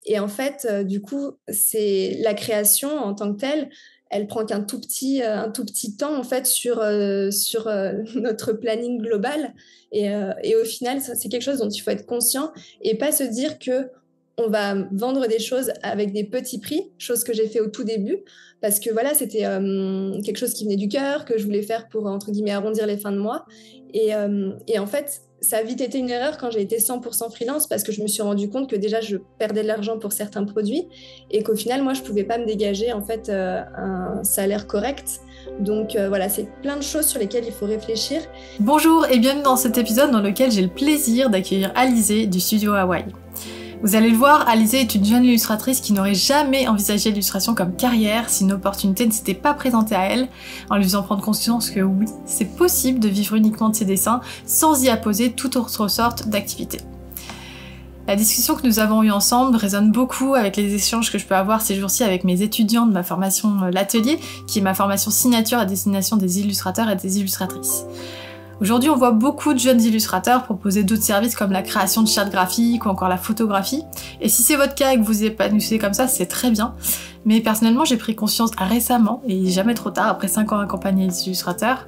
Et en fait, du coup, c'est la création en tant que telle, elle prend un tout petit temps en fait sur notre planning global. Et au final, ça, c'est quelque chose dont il faut être conscient et pas se dire que on va vendre des choses avec des petits prix, chose que j'ai fait au tout début, parce que voilà, c'était quelque chose qui venait du cœur, que je voulais faire pour, entre guillemets, arrondir les fins de mois. Et en fait, ça a vite été une erreur quand j'ai été 100% freelance, parce que je me suis rendu compte que déjà, je perdais de l'argent pour certains produits et qu'au final, moi, je pouvais pas me dégager en fait un salaire correct. Donc voilà, c'est plein de choses sur lesquelles il faut réfléchir. Bonjour et bienvenue dans cet épisode dans lequel j'ai le plaisir d'accueillir Alizée du studio Hawaii. Vous allez le voir, Alizée est une jeune illustratrice qui n'aurait jamais envisagé l'illustration comme carrière si une opportunité ne s'était pas présentée à elle, en lui faisant prendre conscience que oui, c'est possible de vivre uniquement de ses dessins sans y apposer toute autre sorte d'activité. La discussion que nous avons eue ensemble résonne beaucoup avec les échanges que je peux avoir ces jours-ci avec mes étudiants de ma formation L'Atelier, qui est ma formation signature à destination des illustrateurs et des illustratrices. Aujourd'hui, on voit beaucoup de jeunes illustrateurs proposer d'autres services comme la création de chartes graphiques ou encore la photographie. Et si c'est votre cas et que vous vous épanouissez comme ça, c'est très bien. Mais personnellement, j'ai pris conscience récemment, et jamais trop tard, après 5 ans accompagné des illustrateurs,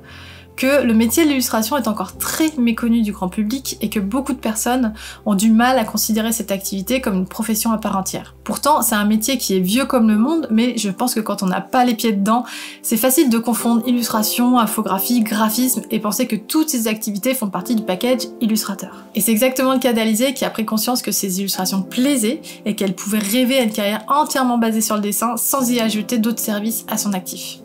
que le métier de l'illustration est encore très méconnu du grand public et que beaucoup de personnes ont du mal à considérer cette activité comme une profession à part entière. Pourtant, c'est un métier qui est vieux comme le monde, mais je pense que quand on n'a pas les pieds dedans, c'est facile de confondre illustration, infographie, graphisme et penser que toutes ces activités font partie du package illustrateur. Et c'est exactement le cas d'Alizée qui a pris conscience que ces illustrations plaisaient et qu'elle pouvait rêver à une carrière entièrement basée sur le dessin sans y ajouter d'autres services à son actif.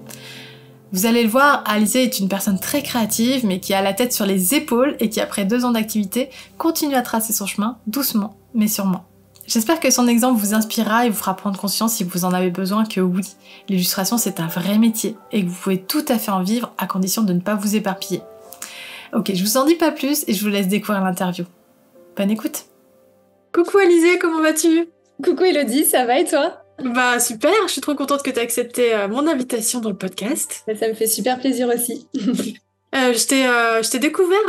Vous allez le voir, Alizée est une personne très créative, mais qui a la tête sur les épaules et qui, après 2 ans d'activité, continue à tracer son chemin, doucement, mais sûrement. J'espère que son exemple vous inspirera et vous fera prendre conscience, si vous en avez besoin, que oui, l'illustration c'est un vrai métier et que vous pouvez tout à fait en vivre à condition de ne pas vous éparpiller. Ok, je vous en dis pas plus et je vous laisse découvrir l'interview. Bonne écoute. Coucou Alizée, comment vas-tu ? Coucou Elodie, ça va et toi? Bah super, je suis trop contente que tu aies accepté mon invitation dans le podcast. Ça me fait super plaisir aussi. Je t'ai découvert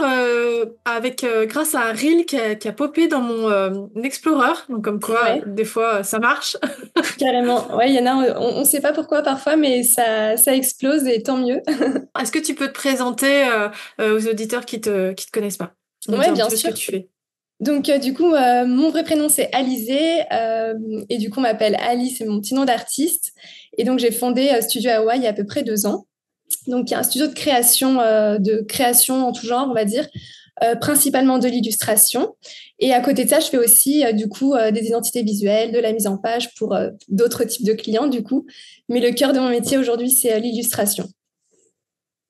grâce à un reel qui a popé dans mon Explorer, donc comme quoi, Ouais. des fois, ça marche. Carrément. Ouais, il y en a, on ne sait pas pourquoi parfois, mais ça explose et tant mieux. Est-ce que tu peux te présenter aux auditeurs qui te connaissent pas? Nous Ouais, dire un bien petit peu ce sûr. que tu fais. Donc, du coup, mon vrai prénom, c'est Alizée. Et du coup, on m'appelle Ali, c'est mon petit nom d'artiste. Et donc, j'ai fondé Studio Hawaii il y a à peu près 2 ans. Donc, il y a un studio de création en tout genre, on va dire, principalement de l'illustration. Et à côté de ça, je fais aussi, du coup, des identités visuelles, de la mise en page pour d'autres types de clients, du coup. Mais le cœur de mon métier aujourd'hui, c'est l'illustration.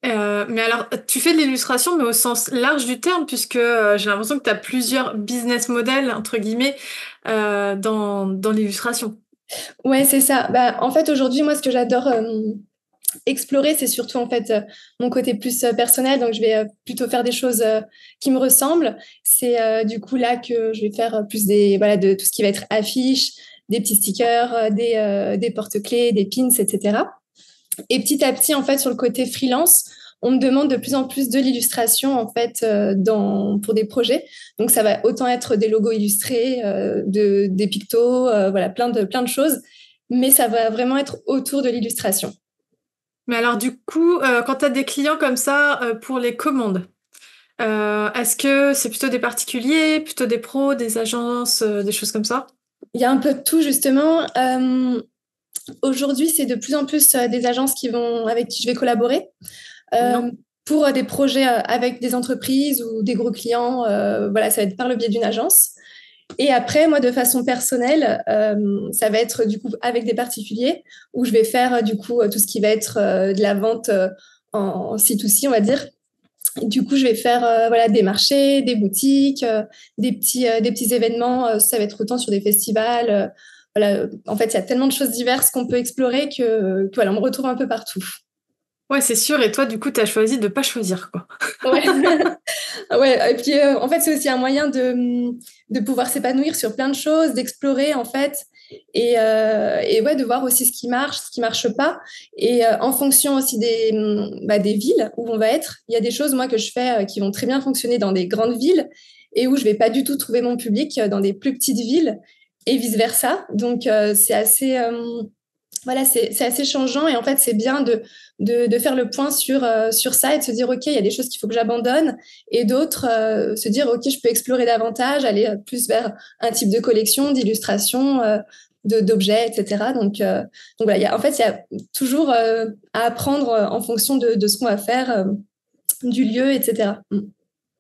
Mais alors, tu fais de l'illustration, mais au sens large du terme, puisque j'ai l'impression que tu as plusieurs business models, entre guillemets, dans l'illustration. Ouais, c'est ça. Bah, en fait, aujourd'hui, moi, ce que j'adore explorer, c'est surtout en fait mon côté plus personnel. Donc, je vais plutôt faire des choses qui me ressemblent. C'est du coup là que je vais faire plus de tout ce qui va être affiches, des petits stickers, des porte-clés, des pins, etc. Et petit à petit, en fait, sur le côté freelance, on me demande de plus en plus de l'illustration en fait pour des projets. Donc, ça va autant être des logos illustrés, des pictos, voilà, plein de choses. Mais ça va vraiment être autour de l'illustration. Mais alors du coup, quand tu as des clients comme ça pour les commandes, est-ce que c'est plutôt des particuliers, plutôt des pros, des agences, des choses comme ça? Il y a un peu de tout, justement. Aujourd'hui, c'est de plus en plus des agences avec qui je vais collaborer Non. euh, pour des projets avec des entreprises ou des gros clients. Voilà, ça va être par le biais d'une agence. Et après, moi, de façon personnelle, ça va être du coup avec des particuliers où je vais faire du coup tout ce qui va être de la vente en C2C, on va dire. Et du coup, je vais faire voilà, des marchés, des boutiques, des petits événements. Ça va être autant sur des festivals. Voilà. En fait, il y a tellement de choses diverses qu'on peut explorer que voilà, on me retrouve un peu partout. Ouais, c'est sûr. Et toi, du coup, t'as choisi de pas choisir, quoi. Ouais. Ouais, et puis en fait, c'est aussi un moyen de pouvoir s'épanouir sur plein de choses, d'explorer en fait, et ouais, de voir aussi ce qui marche pas. Et en fonction aussi des villes où on va être, il y a des choses, moi, que je fais qui vont très bien fonctionner dans des grandes villes et où je vais pas du tout trouver mon public dans des plus petites villes. et vice-versa. Donc, c'est assez... voilà, c'est assez changeant et en fait, c'est bien de faire le point sur ça et de se dire, OK, il y a des choses qu'il faut que j'abandonne et d'autres, se dire, OK, je peux explorer davantage, aller plus vers un type de collection, d'illustration, d'objets, etc. Donc voilà, en fait, il y a toujours à apprendre en fonction de ce qu'on va faire, du lieu, etc.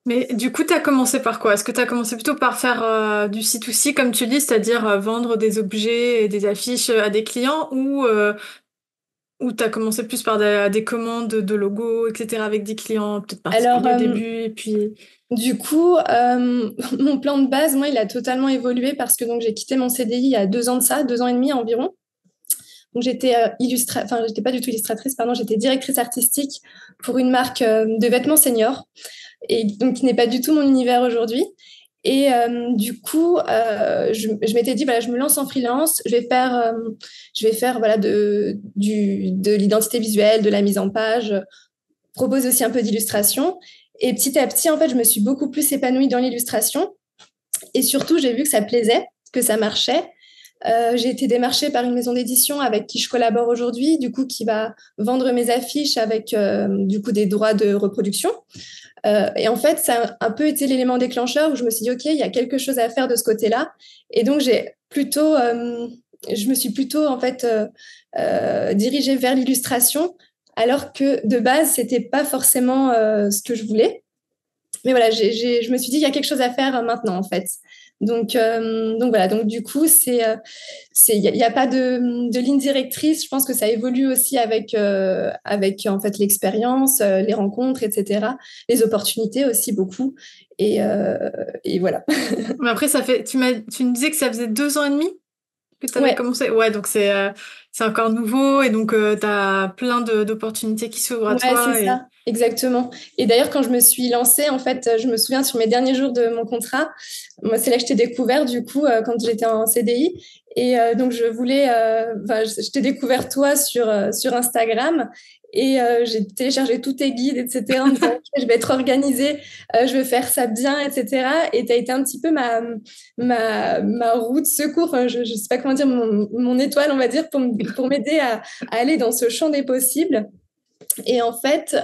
Mais du coup, tu as commencé par quoi? Est-ce que tu as commencé plutôt par faire du C2C, comme tu dis, c'est-à-dire vendre des objets et des affiches à des clients, ou tu as commencé plus par des commandes de logos, etc., avec des clients peut-être Alors, particuliers au début, et puis... du coup, mon plan de base, moi, il a totalement évolué parce que donc j'ai quitté mon CDI il y a 2 ans de ça, 2 ans et demi environ. Donc j'étais enfin j'étais pas du tout illustratrice, pardon, j'étais directrice artistique pour une marque de vêtements seniors et donc qui n'est pas du tout mon univers aujourd'hui. Et du coup, je m'étais dit, voilà, je me lance en freelance, je vais faire voilà, de l'identité visuelle, de la mise en page, propose aussi un peu d'illustration. Et petit à petit, en fait, je me suis beaucoup plus épanouie dans l'illustration. Et surtout, j'ai vu que ça plaisait, que ça marchait. J'ai été démarchée par une maison d'édition avec qui je collabore aujourd'hui, du coup, qui va vendre mes affiches avec du coup des droits de reproduction. Et en fait, ça a un peu été l'élément déclencheur où je me suis dit, OK, il y a quelque chose à faire de ce côté-là. Et donc, je me suis plutôt en fait dirigée vers l'illustration, alors que de base, c'était pas forcément ce que je voulais. Mais voilà, je me suis dit, il y a quelque chose à faire maintenant, en fait. Donc voilà, donc du coup, il y a pas de ligne directrice. Je pense que ça évolue aussi avec en fait l'expérience, les rencontres, etc., les opportunités aussi beaucoup. Et voilà. Mais après, tu me disais que ça faisait 2 ans et demi que tu avais Ouais. commencé. Ouais, donc c'est encore nouveau, et donc tu as plein d'opportunités qui s'ouvrent à Ouais, c'est toi. ça, exactement. Et d'ailleurs, quand je me suis lancée, en fait, je me souviens sur mes derniers jours de mon contrat, moi, c'est là que je t'ai découvert, du coup, quand j'étais en CDI. Et donc, je t'ai découvert toi sur Instagram et j'ai téléchargé tous tes guides, etc., en me disant, OK, je vais être organisée, je vais faire ça bien, etc. Et tu as été un petit peu ma roue de secours, enfin, je ne sais pas comment dire, mon étoile, on va dire, pour m'aider à aller dans ce champ des possibles. Et en fait,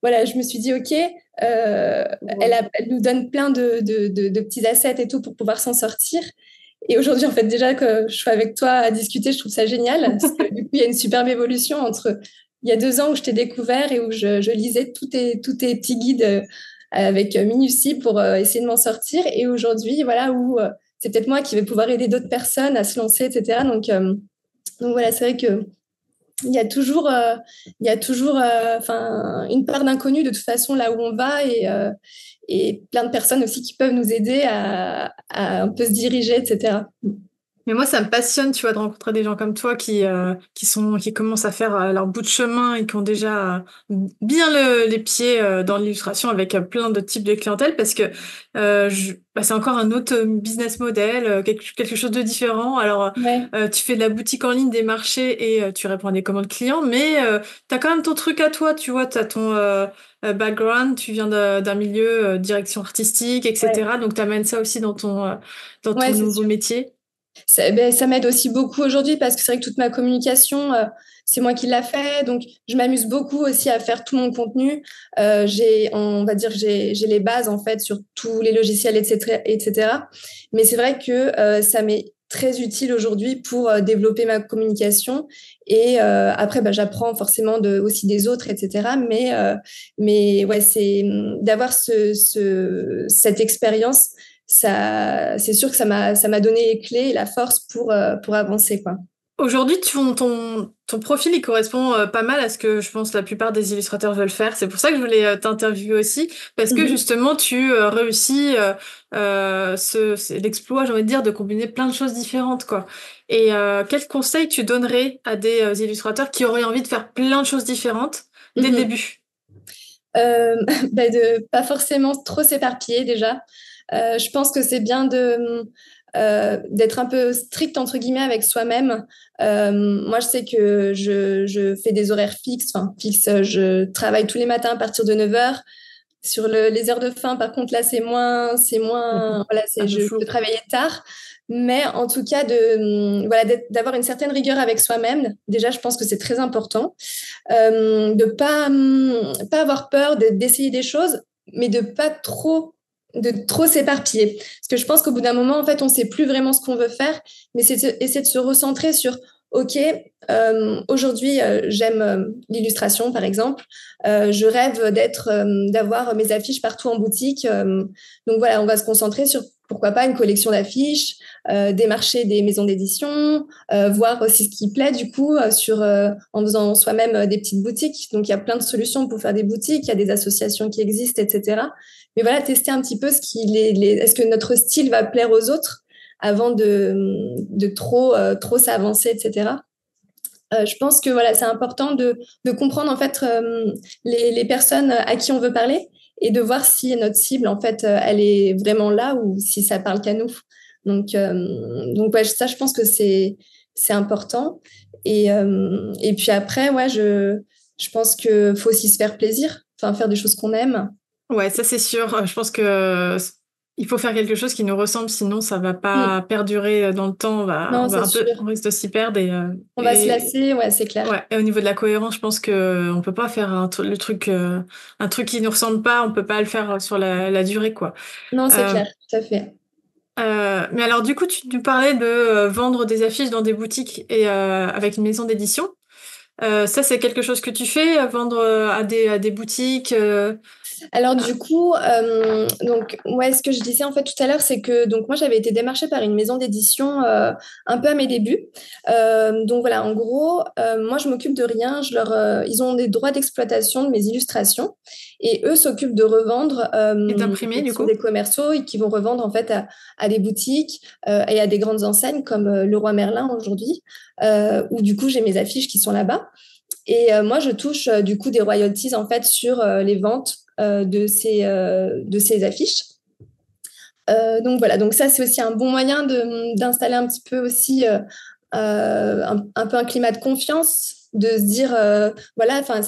voilà, je me suis dit, OK, elle nous donne plein de petits assets et tout pour pouvoir s'en sortir. Et aujourd'hui, en fait, déjà que je suis avec toi à discuter, je trouve ça génial. Parce que du coup, il y a une superbe évolution entre il y a 2 ans où je t'ai découvert et où je lisais tous tes petits guides avec minutie pour essayer de m'en sortir. Et aujourd'hui, voilà, où c'est peut-être moi qui vais pouvoir aider d'autres personnes à se lancer, etc. Donc voilà, c'est vrai que il y a toujours une part d'inconnu de toute façon là où on va et plein de personnes aussi qui peuvent nous aider à un peu se diriger, etc. Mais moi, ça me passionne, tu vois, de rencontrer des gens comme toi qui commencent à faire leur bout de chemin et qui ont déjà bien les pieds dans l'illustration avec plein de types de clientèle, parce que c'est encore un autre business model, quelque chose de différent. Alors, Ouais, tu fais de la boutique en ligne, des marchés, et tu réponds à des commandes clients, mais t'as quand même ton truc à toi, tu vois, t'as ton background, tu viens d'un milieu direction artistique, ouais, etc. Donc, t'amènes ça aussi dans ton ouais, c'est nouveau sûr. métier. Ça m'aide aussi beaucoup aujourd'hui parce que c'est vrai que toute ma communication, c'est moi qui l'a fait. Donc, je m'amuse beaucoup aussi à faire tout mon contenu. On va dire, j'ai les bases en fait sur tous les logiciels, etc., etc. Mais c'est vrai que ça m'est très utile aujourd'hui pour développer ma communication. Et après, bah, j'apprends forcément aussi des autres, etc. Mais ouais, c'est d'avoir cette expérience c'est sûr que ça m'a donné les clés et la force pour avancer, quoi. Aujourd'hui, ton profil, il correspond pas mal à ce que je pense la plupart des illustrateurs veulent faire. C'est pour ça que je voulais t'interviewer aussi, parce que Mhm. justement, tu réussis c'est l'exploit, j'ai envie de dire, de combiner plein de choses différentes, quoi. Et quel conseil tu donnerais à des illustrateurs qui auraient envie de faire plein de choses différentes dès le Mhm. début? Bah, de pas forcément trop s'éparpiller déjà. Je pense que c'est bien d'être un peu strict entre guillemets avec soi-même. Moi, je sais que je fais des horaires fixes, enfin fixes. Je travaille tous les matins à partir de 9 heures. Sur les heures de fin, par contre, là, c'est moins, voilà, Un peu je peux flou. travailler tard. Mais en tout cas, voilà, d'avoir une certaine rigueur avec soi-même. Déjà, je pense que c'est très important. De pas avoir peur d'essayer des choses, mais de trop s'éparpiller. Parce que je pense qu'au bout d'un moment, en fait, on ne sait plus vraiment ce qu'on veut faire, mais c'est essayer de se recentrer sur, OK, aujourd'hui, j'aime l'illustration, par exemple. Je rêve d'avoir mes affiches partout en boutique. Donc voilà, on va se concentrer sur, pourquoi pas, une collection d'affiches, démarcher des maisons d'édition, voir aussi ce qui plaît, du coup, en faisant soi-même des petites boutiques. Donc, il y a plein de solutions pour faire des boutiques, il y a des associations qui existent, etc. Mais voilà, tester un petit peu est-ce que notre style va plaire aux autres avant de trop s'avancer, etc. Je pense que voilà, c'est important de comprendre en fait les personnes à qui on veut parler et de voir si notre cible en fait elle est vraiment là ou si ça parle qu'à nous. Donc ouais, ça je pense que c'est important. Et puis après ouais, je pense que faut aussi se faire plaisir, enfin faire des choses qu'on aime. Ouais, ça c'est sûr. Je pense que il faut faire quelque chose qui nous ressemble, sinon ça va pas perdurer dans le temps. Non, c'est sûr. On risque de s'y perdre On va se lasser, ouais, c'est clair. Ouais. Et au niveau de la cohérence, je pense que on peut pas faire un truc qui nous ressemble pas. On peut pas le faire sur la durée, quoi. Non, c'est clair, tout à fait. Mais alors du coup, tu nous parlais de vendre des affiches dans des boutiques et avec une maison d'édition. Ça, c'est quelque chose que tu fais, vendre à des boutiques. Alors du coup, donc ouais, ce que je disais en fait tout à l'heure, c'est que donc moi j'avais été démarchée par une maison d'édition un peu à mes débuts. Donc voilà, en gros, moi je m'occupe de rien. Ils ont des droits d'exploitation de mes illustrations et eux s'occupent de revendre. Et d'imprimer du coup. Des commerciaux et qui vont revendre en fait à des boutiques et à des grandes enseignes comme Leroy Merlin aujourd'hui, où du coup j'ai mes affiches qui sont là-bas. Et moi, je touche du coup des royalties en fait sur les ventes de ces affiches. Donc voilà, donc ça c'est aussi un bon moyen d'installer un petit peu aussi un peu un climat de confiance, de se dire voilà, enfin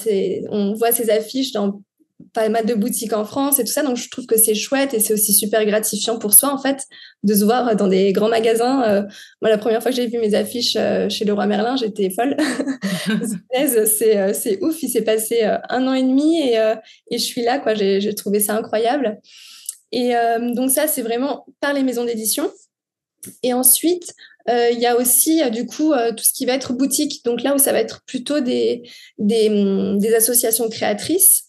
on voit ces affiches dans pas mal de boutiques en France et tout ça, donc je trouve que c'est chouette et c'est aussi super gratifiant pour soi en fait de se voir dans des grands magasins. Moi, la première fois que j'ai vu mes affiches chez Leroy Merlin, j'étais folle. C'est ouf, il s'est passé 1 an et demi et je suis là, quoi. J'ai trouvé ça incroyable. Et donc ça, c'est vraiment par les maisons d'édition. Et ensuite, il y a aussi du coup tout ce qui va être boutique. Donc là où ça va être plutôt des associations créatrices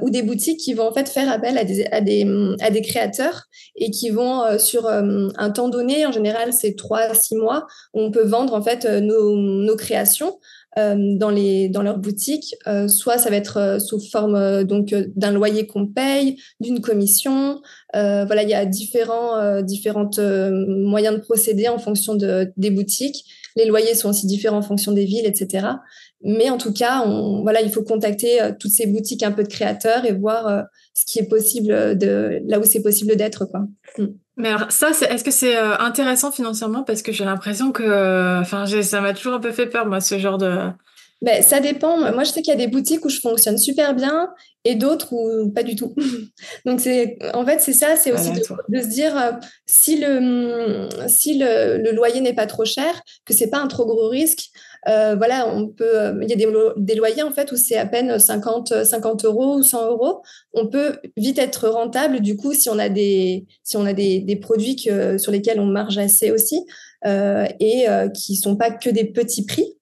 ou des boutiques qui vont en fait faire appel à des créateurs et qui vont sur un temps donné, en général c'est 3 à 6 mois, où on peut vendre en fait nos créations dans leur boutique. Soit ça va être sous forme d'un loyer qu'on paye, d'une commission. Voilà, il y a différentes moyens de procéder en fonction des boutiques. Les loyers sont aussi différents en fonction des villes, etc. Mais en tout cas, voilà, il faut contacter toutes ces boutiques un peu de créateurs et voir ce qui est possible là où c'est possible d'être, quoi. Mais alors ça, est-ce que c'est intéressant financièrement? Parce que j'ai l'impression que, enfin, ça m'a toujours un peu fait peur, moi, ce genre de... Ben, ça dépend. Moi, je sais qu'il y a des boutiques où je fonctionne super bien et d'autres où pas du tout. Donc, en fait, c'est ça, c'est aussi de se dire si le loyer n'est pas trop cher, que c'est pas un trop gros risque. Voilà, il y a des loyers en fait où c'est à peine 50 euros ou 100 euros. On peut vite être rentable du coup si on a des produits sur lesquels on marge assez aussi et qui sont pas que des petits prix.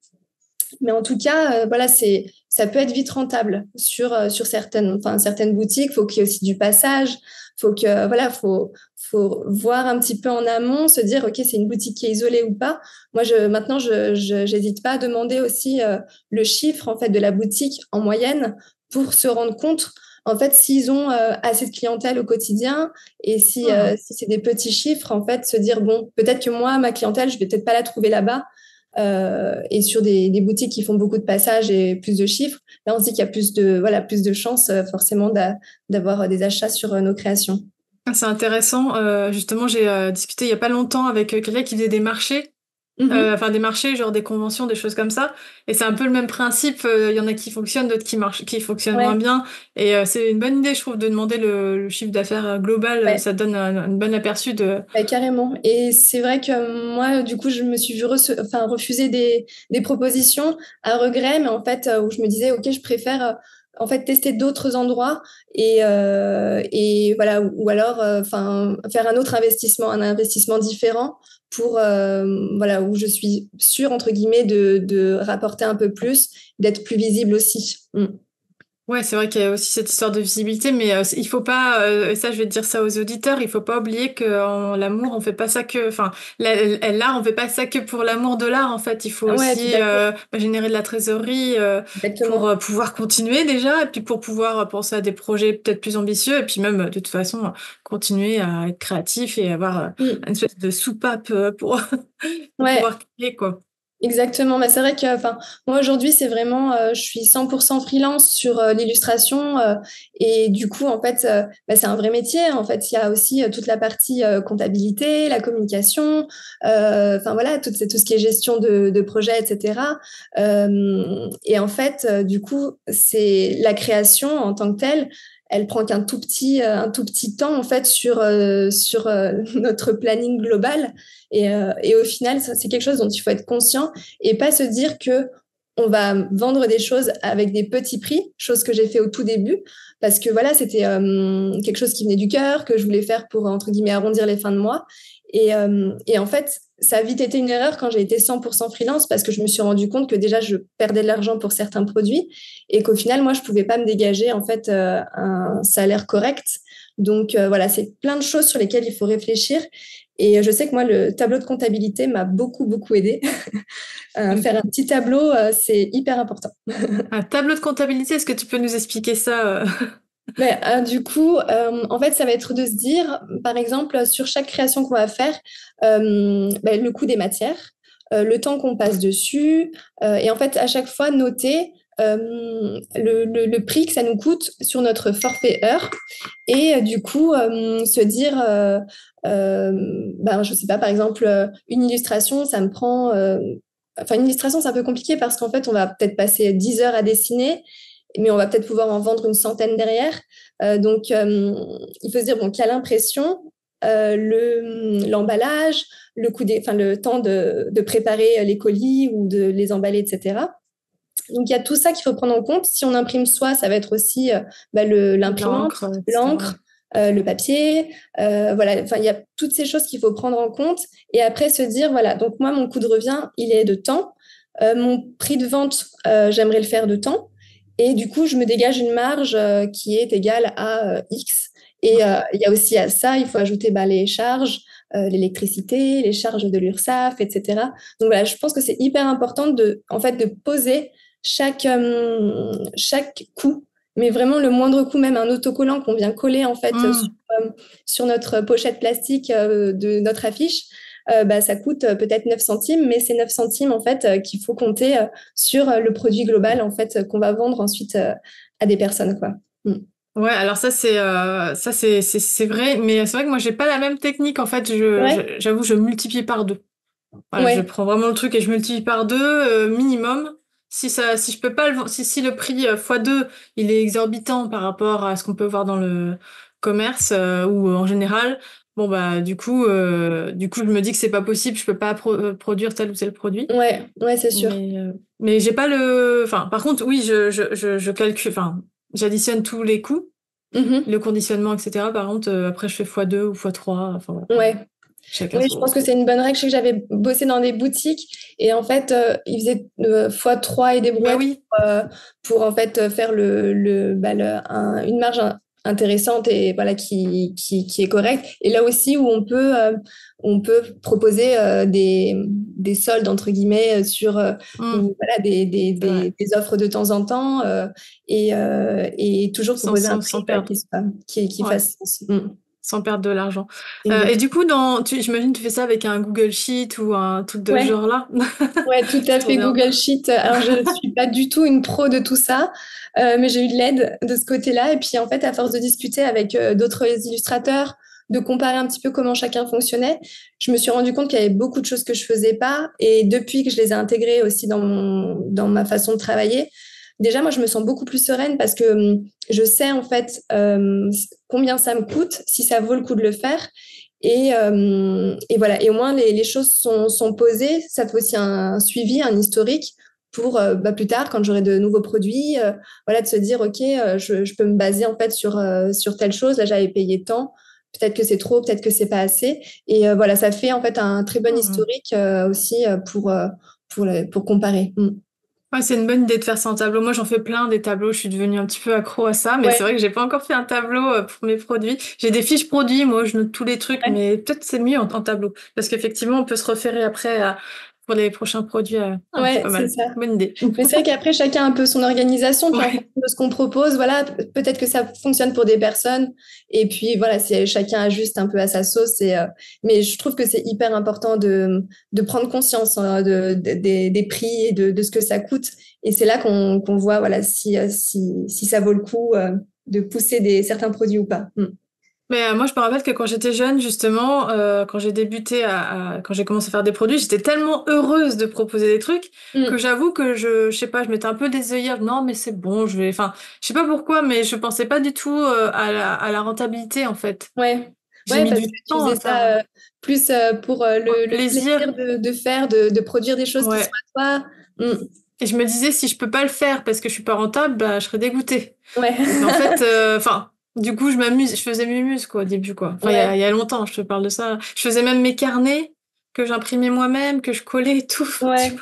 Mais en tout cas, voilà, ça peut être vite rentable sur certaines boutiques. Il faut qu'il y ait aussi du passage. Faut voir un petit peu en amont, se dire, OK, c'est une boutique qui est isolée ou pas. Moi, maintenant, je n'hésite pas à demander aussi le chiffre en fait de la boutique en moyenne pour se rendre compte en fait s'ils ont assez de clientèle au quotidien et si c'est des petits chiffres, en fait, se dire, bon, peut-être que moi, ma clientèle, je vais peut-être pas la trouver là-bas. Et sur des boutiques qui font beaucoup de passages et plus de chiffres, là on se dit qu'il y a plus de chances forcément d'avoir des achats sur nos créations. C'est intéressant. Justement, j'ai discuté il y a pas longtemps avec quelqu'un qui faisait des marchés Enfin des marchés, genre des conventions, des choses comme ça. Et c'est un peu le même principe. Il y en a qui fonctionnent, d'autres qui marchent, qui fonctionnent moins Ouais, bien. Et c'est une bonne idée, je trouve, de demander le chiffre d'affaires global. ouais. Ça donne un bon aperçu de. Bah, carrément. Et c'est vrai que moi, du coup, je me suis refuser des propositions à regret, mais en fait, où je me disais, OK, je préfère en fait tester d'autres endroits et voilà, ou alors enfin faire un investissement différent pour voilà, où je suis sûre, entre guillemets, de rapporter un peu plus, d'être plus visible aussi. Mm. Ouais, c'est vrai qu'il y a aussi cette histoire de visibilité, mais il faut pas, et ça je vais te dire ça aux auditeurs, il faut pas oublier que l'amour, on fait pas ça que, enfin, l'art, on fait pas ça que pour l'amour de l'art, en fait. Il faut Ouais, tout aussi à fait. générer de la trésorerie pour Exactement. pouvoir continuer déjà, et puis pour pouvoir penser à des projets peut-être plus ambitieux, et puis même de toute façon continuer à être créatif et avoir Mm. une espèce de soupape pour pour Ouais. pouvoir créer quoi. Exactement, mais c'est vrai que enfin moi aujourd'hui c'est vraiment je suis 100% freelance sur l'illustration et du coup en fait bah, c'est un vrai métier en fait il y a aussi toute la partie comptabilité, la communication enfin voilà tout ce qui est gestion de projet etc. Et en fait du coup c'est la création en tant que telle elle prend un tout petit temps en fait sur notre planning global et au final, c'est quelque chose dont il faut être conscient et pas se dire que on va vendre des choses avec des petits prix, chose que j'ai fait au tout début, parce que voilà, c'était quelque chose qui venait du cœur, que je voulais faire pour, entre guillemets, arrondir les fins de mois. Et en fait, ça a vite été une erreur quand j'ai été 100% freelance, parce que je me suis rendu compte que déjà, je perdais de l'argent pour certains produits et qu'au final, moi, je pouvais pas me dégager en fait un salaire correct. Donc voilà, c'est plein de choses sur lesquelles il faut réfléchir. Et je sais que moi, le tableau de comptabilité m'a beaucoup, beaucoup aidé. Faire un petit tableau, c'est hyper important. Un tableau de comptabilité, est-ce que tu peux nous expliquer ça Mais du coup, en fait, ça va être de se dire, par exemple, sur chaque création qu'on va faire, ben, le coût des matières, le temps qu'on passe dessus, et en fait, à chaque fois, noter le prix que ça nous coûte sur notre forfait heure, et du coup, se dire, ben, je sais pas, par exemple, une illustration, ça me prend... Enfin, une illustration, c'est un peu compliqué parce qu'en fait, on va peut-être passer 10 heures à dessiner, mais on va peut-être pouvoir en vendre une centaine derrière. Donc, il faut se dire bon, qu'il y a l'impression, l'emballage, enfin, le temps de préparer les colis ou de les emballer, etc. Donc, il y a tout ça qu'il faut prendre en compte. Si on imprime soi, ça va être aussi bah, l'imprimante, l'encre, etc. l'encre, le papier. Voilà, enfin, il y a toutes ces choses qu'il faut prendre en compte. Et après, se dire, voilà, donc moi, mon coût de revient, il est de temps. Mon prix de vente, j'aimerais le faire de temps. Et du coup, je me dégage une marge qui est égale à X. Et il y a aussi à ça, il faut ajouter bah, les charges, l'électricité, les charges de l'URSSAF, etc. Donc voilà, je pense que c'est hyper important en fait, de poser chaque coût, mais vraiment le moindre coût, même un autocollant qu'on vient coller en fait Hmm. sur notre pochette plastique de notre affiche, bah, ça coûte peut-être 9 centimes, mais c'est 9 centimes en fait qu'il faut compter sur le produit global en fait qu'on va vendre ensuite à des personnes quoi. Mm. Ouais, alors ça c'est vrai, mais c'est vrai que moi j'ai pas la même technique en fait. Ouais, J'avoue, je multiplie par deux. Voilà, je ouais, prends vraiment le truc et je multiplie par deux minimum. Si je peux pas si le prix fois deux, il est exorbitant par rapport à ce qu'on peut voir dans le commerce ou en général, bon bah du coup je me dis que c'est pas possible, je peux pas produire tel ou tel produit. ouais, ouais, c'est sûr. Mais j'ai pas enfin par contre oui je calcule, enfin j'additionne tous les coûts, Mhm. le conditionnement etc. Par contre après je fais fois deux ou fois trois, enfin voilà. Ouais. Chacun Oui, je pense que son. c'est une bonne règle. Je sais que j'avais bossé dans des boutiques et en fait, ils faisaient x3 et des Bah brouettes oui. pour en fait faire une marge intéressante et voilà qui est correcte. Et là aussi où on peut proposer des soldes entre guillemets sur Hmm, ou voilà c'est vrai. des offres de temps en temps et toujours proposer un prix Sans bah, perdre. qui Ouais, fasse sens. Mm. sans perdre de l'argent. Et Exact. du coup, j'imagine que tu fais ça avec un Google Sheet ou un truc de ce Ouais. genre-là. Ouais, tout C'est à trop fait, bien. Google Sheet. Alors, je ne suis pas du tout une pro de tout ça, mais j'ai eu de l'aide de ce côté-là. Et puis, en fait, à force de discuter avec d'autres illustrateurs, de comparer un petit peu comment chacun fonctionnait, je me suis rendu compte qu'il y avait beaucoup de choses que je faisais pas. Et depuis que je les ai intégrées aussi dans ma façon de travailler, déjà, moi, je me sens beaucoup plus sereine parce que je sais en fait combien ça me coûte, si ça vaut le coup de le faire. Et voilà, et au moins les choses sont posées. Ça fait aussi un suivi, un historique pour plus tard, quand j'aurai de nouveaux produits, voilà, de se dire, OK, je peux me baser en fait sur telle chose. Là, j'avais payé tant. Peut-être que c'est trop, peut-être que c'est pas assez. Et voilà, ça fait en fait un très bon historique aussi pour comparer. Ouais, c'est une bonne idée de faire ça en tableau. Moi, j'en fais plein des tableaux. Je suis devenue un petit peu accro à ça, mais c'est Ouais, vrai que j'ai pas encore fait un tableau pour mes produits. J'ai des fiches produits, moi, je note tous les trucs, ouais. mais peut-être c'est mieux en tableau parce qu'effectivement, on peut se référer après pour les prochains produits. C'est Ouais, pas c'est mal. ça. Bonne idée. Mais c'est vrai qu'après, chacun a un peu son organisation, puis en Ouais. fonction de ce qu'on propose, voilà, peut-être que ça fonctionne pour des personnes, et puis voilà, chacun ajuste un peu à sa sauce. Mais je trouve que c'est hyper important de prendre conscience des prix et de ce que ça coûte. Et c'est là qu'on voit, voilà, si ça vaut le coup de pousser certains produits ou pas. Mais moi, je me rappelle que quand j'étais jeune, justement, quand j'ai débuté quand j'ai commencé à faire des produits, j'étais tellement heureuse de proposer des trucs que Mm. j'avoue que je sais pas, je m'étais un peu des œillères. Non, mais c'est bon, enfin, je sais pas pourquoi, mais je pensais pas du tout à la rentabilité, en fait. Ouais. J'ai Ouais, mis parce du que tu temps à faisais faire ça plus pour un le plaisir plaisir. de faire, de produire des choses qui sont Ouais. à toi. Mm. Et je me disais, si je peux pas le faire parce que je suis pas rentable, bah, je serais dégoûtée. Ouais. Mais en fait, enfin, du coup, je faisais mes muses, quoi, au début, quoi. Enfin, Ouais. il y a longtemps, je te parle de ça. Je faisais même mes carnets que j'imprimais moi-même, que je collais et tout. Tu Ouais. vois.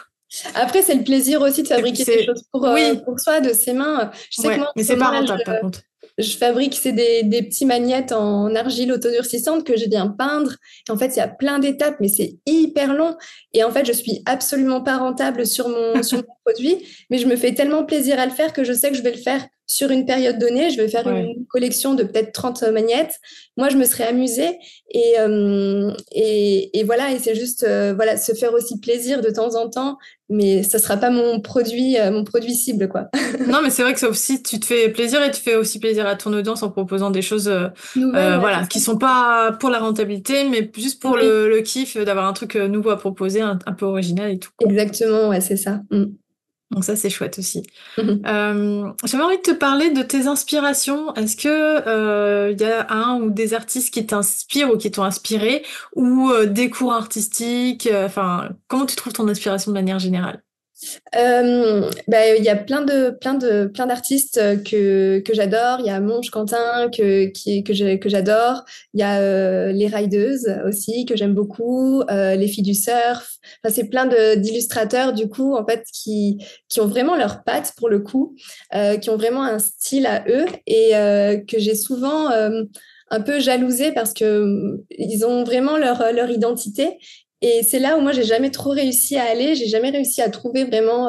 Après, c'est le plaisir aussi de Et puis fabriquer des c'est, choses oui, pour soi, de ses mains. Je sais que moi, ouais, en mais ce c'est moment, pas là, rentable, par contre. je fabrique des petits magnettes en argile autodurcissante que je viens peindre. Et en fait, il y a plein d'étapes, mais c'est hyper long. Et en fait, je suis absolument pas rentable sur mon produit, mais je me fais tellement plaisir à le faire que je sais que je vais le faire sur une période donnée. Je vais faire Ouais. une collection de peut-être 30 magnettes. Moi, je me serais amusée. Et voilà, et c'est juste voilà, se faire aussi plaisir de temps en temps, mais ça sera pas mon produit cible, quoi. Non, mais c'est vrai que ça aussi, tu te fais plaisir et tu fais aussi plaisir à ton audience en proposant des choses, Nouvelle, ouais, c'est voilà, ça. qui sont pas pour la rentabilité, mais juste pour Oui, le kiff d'avoir un truc nouveau à proposer, un peu original et tout, quoi. exactement, ouais, c'est ça. Donc ça, c'est chouette aussi. Mhm. J'avais envie de te parler de tes inspirations. Est-ce que il y a un ou des artistes qui t'inspirent ou qui t'ont inspiré, ou des cours artistiques, enfin, comment tu trouves ton inspiration de manière générale? Il y a plein d'artistes que j'adore. Il y a Monge Quentin que j'adore. Il y a les Riders aussi que j'aime beaucoup. Les filles du surf. Enfin, c'est plein d'illustrateurs du coup en fait qui ont vraiment leurs pattes pour le coup, qui ont vraiment un style à eux et que j'ai souvent un peu jalousé parce que ils ont vraiment leur identité. Et c'est là où moi, j'ai jamais trop réussi à aller. J'ai jamais réussi à trouver vraiment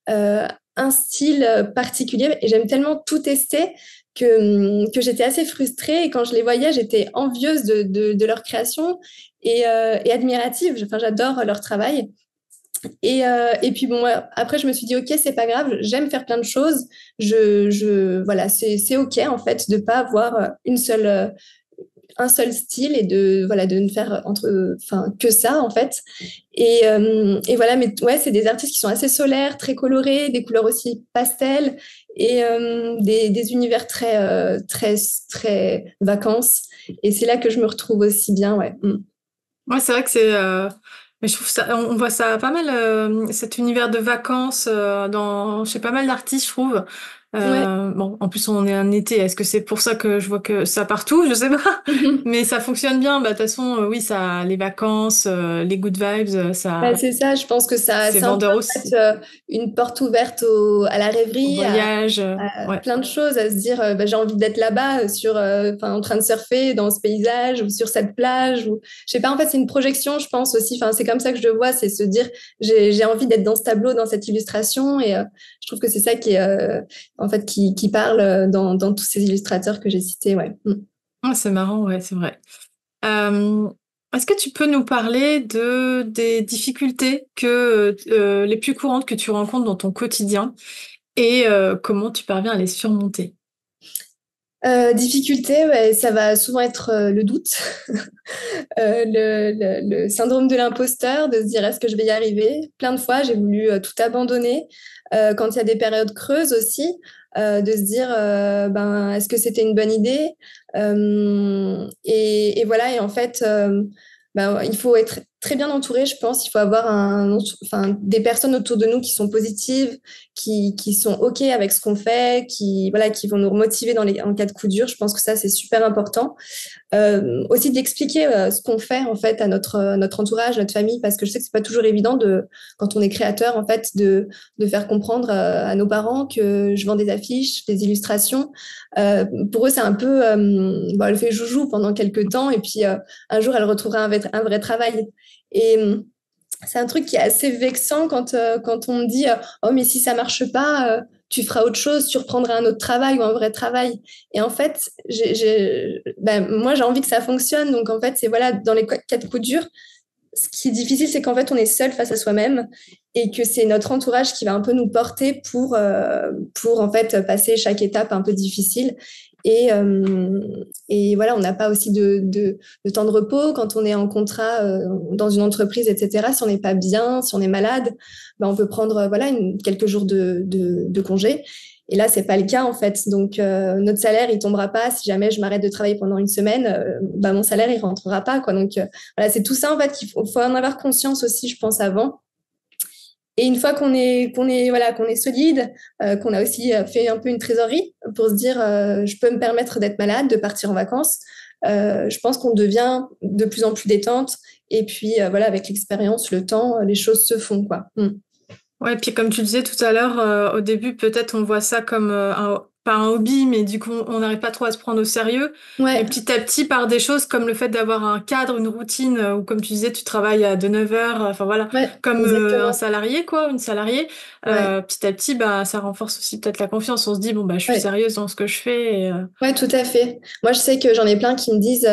un style particulier. Et j'aime tellement tout tester que j'étais assez frustrée. Et quand je les voyais, j'étais envieuse de leur création et admirative. Enfin, j'adore leur travail. Et puis bon, après, je me suis dit, OK, c'est pas grave. J'aime faire plein de choses. Voilà, c'est OK en fait de pas avoir un seul style et voilà, de ne faire enfin, que ça, en fait. Et voilà, mais ouais, c'est des artistes qui sont assez solaires, très colorés, des couleurs aussi pastel et des univers très vacances. Et c'est là que je me retrouve aussi bien, ouais. Ouais, c'est vrai que c'est. Mais je trouve ça, on voit ça pas mal, cet univers de vacances chez pas mal d'artistes, je trouve. Ouais. Bon, en plus on est un été. Est-ce que c'est pour ça que je vois que ça partout? Je sais pas. Mais ça fonctionne bien. Bah de toute façon, oui, ça, les vacances, les good vibes, Bah, ça, c'est ça, je pense que c'est c'est un peu vendeur en fait, aussi. une porte ouverte à la Au rêverie, voyage, ouais. plein de choses, à se dire j'ai envie d'être là-bas en train de surfer dans ce paysage ou sur cette plage ou je sais pas, en fait c'est une projection je pense aussi, enfin c'est comme ça que je le vois, c'est se dire j'ai envie d'être dans ce tableau, dans cette illustration et je trouve que c'est ça qui est en fait qui parle dans tous ces illustrateurs que j'ai cités, ouais. Ouais, c'est marrant, ouais, c'est vrai. Euh, Est-ce que tu peux nous parler des difficultés les plus courantes que tu rencontres dans ton quotidien et comment tu parviens à les surmonter? Difficulté, ouais, ça va souvent être le doute, le syndrome de l'imposteur, de se dire est-ce que je vais y arriver? Plein de fois, j'ai voulu tout abandonner. Quand il y a des périodes creuses aussi, de se dire ben, est-ce que c'était une bonne idée? Et voilà, et en fait, ben, il faut être très bien entouré, je pense. Il faut avoir enfin, des personnes autour de nous qui sont positives, qui sont OK avec ce qu'on fait, voilà, qui vont nous remotiver en cas de coup dur. Je pense que ça, c'est super important. Aussi d'expliquer ce qu'on fait en fait à notre entourage, notre famille, parce que je sais que c'est pas toujours évident quand on est créateur en fait de faire comprendre à nos parents que je vends des affiches, des illustrations. Pour eux, c'est un peu bon, elle fait joujou pendant quelques temps et puis un jour elle retrouvera un vrai travail. Et c'est un truc qui est assez vexant quand on me dit oh mais si ça marche pas tu feras autre chose, tu reprendras un autre travail ou un vrai travail. Et en fait, ben, moi, j'ai envie que ça fonctionne. Donc, en fait, c'est voilà, dans les cas de coup dur, ce qui est difficile, c'est qu'en fait, on est seul face à soi-même et que c'est notre entourage qui va un peu nous porter pour en fait, passer chaque étape un peu difficile. Et, euh, et voilà, on n'a pas aussi de temps de repos quand on est en contrat dans une entreprise, etc. Si on n'est pas bien, si on est malade, ben on peut prendre voilà, quelques jours de congé. Et là, c'est pas le cas en fait. Donc, notre salaire, il tombera pas. Si jamais je m'arrête de travailler pendant une semaine, ben, mon salaire, il rentrera pas, quoi. Donc, voilà, c'est tout ça en fait faut en avoir conscience aussi, je pense, avant. Et une fois voilà, qu'on est solide, qu'on a aussi fait un peu une trésorerie pour se dire, je peux me permettre d'être malade, de partir en vacances. Je pense qu'on devient de plus en plus détente. Et puis voilà, avec l'expérience, le temps, les choses se font, quoi. Ouais, puis comme tu disais tout à l'heure, au début, peut-être on voit ça comme pas un hobby, mais du coup, on n'arrive pas trop à se prendre au sérieux. Mais Ouais, petit à petit, par des choses comme le fait d'avoir un cadre, une routine, ou comme tu disais, tu travailles de 9 heures, enfin voilà, ouais, comme un exactement. salarié, quoi, une salariée, Ouais, petit à petit, bah, ça renforce aussi peut-être la confiance. On se dit, bon, bah, je suis ouais. sérieuse dans ce que je fais. Ouais, tout à fait. Moi, je sais que j'en ai plein qui me disent,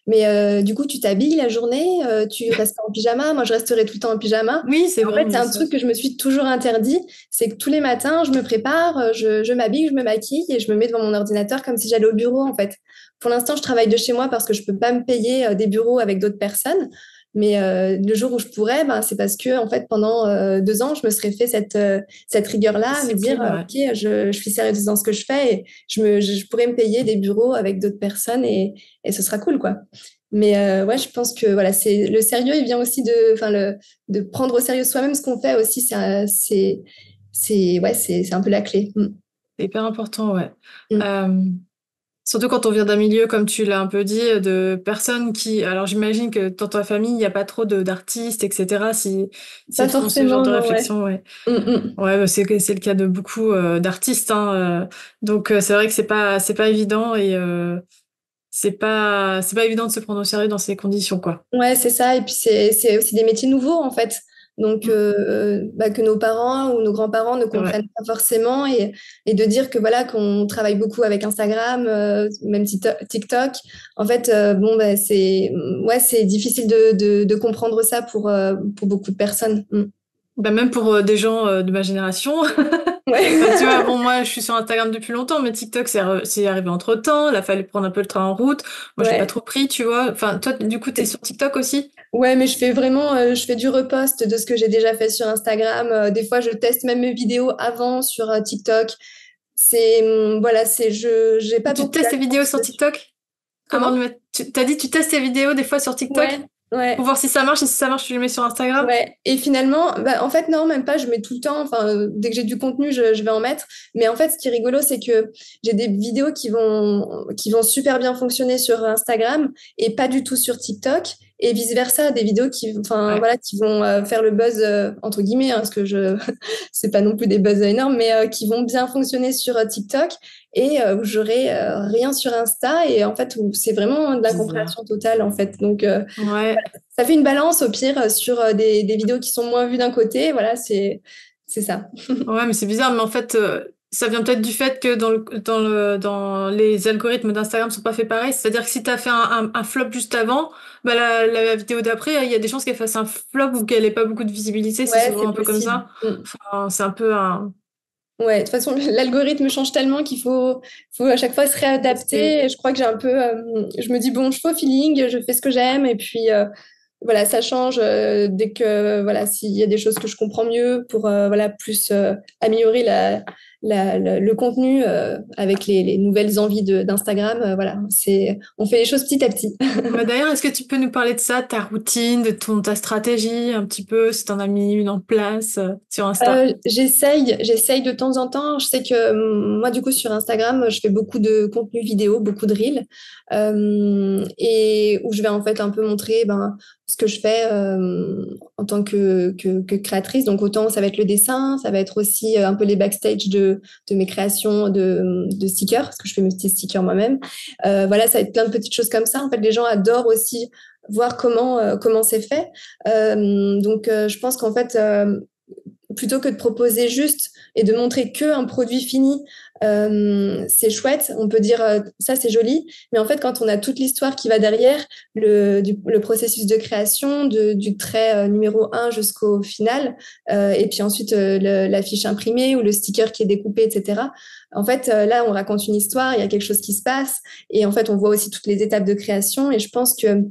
mais du coup, tu t'habilles la journée, tu restes en pyjama. Moi, je resterai tout le temps en pyjama. Oui, c'est Et en vrai, fait, on me c'est dit un ça. truc que je me suis toujours interdit. C'est que tous les matins, je me prépare, je m'habille, je me maquille et je me mets devant mon ordinateur comme si j'allais au bureau, en fait. Pour l'instant, je travaille de chez moi parce que je peux pas me payer des bureaux avec d'autres personnes. Mais le jour où je pourrais, ben, c'est parce que en fait, pendant 2 ans, je me serais fait cette rigueur-là, à me dire, Discipline, ouais. OK, je suis sérieuse dans ce que je fais et je pourrais me payer des bureaux avec d'autres personnes et ce sera cool, quoi. Mais ouais, je pense que voilà, c'est le sérieux, il vient aussi enfin de prendre au sérieux soi-même ce qu'on fait aussi, ouais, c'est un peu la clé. C'est hyper important, ouais. Mm. Euh, Surtout quand on vient d'un milieu, comme tu l'as un peu dit, de personnes qui... Alors j'imagine que dans ta famille, il n'y a pas trop d'artistes, etc. Pas S'ils te font ce genre forcément, de non, ouais. réflexion, ouais. Mm, mm. Ouais, bah, c'est le cas de beaucoup d'artistes, hein. Donc c'est vrai que c'est pas évident et c'est pas évident de se prendre au sérieux dans ces conditions, quoi. Ouais, c'est ça. Et puis, c'est aussi des métiers nouveaux, en fait. Donc, Mm. bah, que nos parents ou nos grands-parents ne C'est vrai. comprennent pas forcément. Et de dire que, voilà, qu'on travaille beaucoup avec Instagram, même TikTok. En fait, bon, bah, ouais, c'est difficile de comprendre ça pour beaucoup de personnes. Bah, même pour des gens de ma génération. Enfin, tu vois, Ouais. bon, moi, je suis sur Instagram depuis longtemps, mais TikTok, c'est arrivé entre-temps. Il a fallu prendre un peu le train en route. Moi, j'ai pas Ouais. trop pris, tu vois. Enfin, toi, du coup, t'es sur TikTok aussi? Ouais, mais je fais vraiment, je fais du repost de ce que j'ai déjà fait sur Instagram. Des fois, je teste même mes vidéos avant sur TikTok. Voilà, j'ai pas Tu beaucoup testes tes vidéos d'attente sur dessus. TikTok? Avant de Comment? mettre... T'as dit tu testes tes vidéos des fois sur TikTok? Ouais, Pour ouais. voir si ça marche, et si ça marche, tu les mets sur Instagram? Ouais, et finalement, bah, en fait, non, même pas, je mets tout le temps, enfin, dès que j'ai du contenu, je vais en mettre. Mais en fait, ce qui est rigolo, c'est que j'ai des vidéos qui vont super bien fonctionner sur Instagram et pas du tout sur TikTok, et vice-versa, des vidéos enfin, Ouais. voilà, qui vont faire le buzz, entre guillemets, hein, parce que c'est pas non plus des buzz énormes, mais qui vont bien fonctionner sur TikTok et où j'aurai rien sur Insta, et en fait, où c'est vraiment de Bizarre. l'incompréhension totale, en fait. Donc, Ouais. ça fait une balance au pire sur des vidéos qui sont moins vues d'un côté. Voilà, c'est ça. Ouais, mais c'est bizarre, mais en fait, ça vient peut-être du fait que dans les algorithmes d'Instagram sont pas faits pareil. C'est-à-dire que si t'as fait un flop juste avant, bah la vidéo d'après, il y a des chances qu'elle fasse un flop ou qu'elle ait pas beaucoup de visibilité. C'est Ouais, souvent c'est un peu comme possible. ça. Enfin, c'est un peu un... Ouais, de toute façon, l'algorithme change tellement faut à chaque fois se réadapter. Et je crois que j'ai un peu, je me dis, bon, je fais au feeling, je fais ce que j'aime. Et puis, voilà, ça change dès que, voilà, s'il y a des choses que je comprends mieux pour, voilà, plus améliorer le contenu avec les nouvelles envies d'Instagram. Voilà, on fait les choses petit à petit. Bah, d'ailleurs, est-ce que tu peux nous parler de ça, de ta routine, de ta stratégie, un petit peu, si t'en as mis une en place sur Insta? J'essaye de temps en temps. Je sais que moi, du coup, sur Instagram, je fais beaucoup de contenu vidéo, beaucoup de reels, et où je vais en fait un peu montrer ce que je fais en tant que créatrice. Donc, autant ça va être le dessin, ça va être aussi un peu les backstage de mes créations de stickers, parce que je fais mes petits stickers moi-même. Voilà, ça va être plein de petites choses comme ça. En fait, les gens adorent aussi voir comment c'est fait. Donc, je pense qu'en fait, plutôt que de proposer juste et de montrer que un produit fini, c'est chouette, on peut dire ça c'est joli, mais en fait quand on a toute l'histoire qui va derrière, le processus de création, du trait numéro 1 jusqu'au final, et puis ensuite la fiche imprimée ou le sticker qui est découpé, etc. En fait, là, on raconte une histoire, il y a quelque chose qui se passe, et en fait, on voit aussi toutes les étapes de création, et je pense que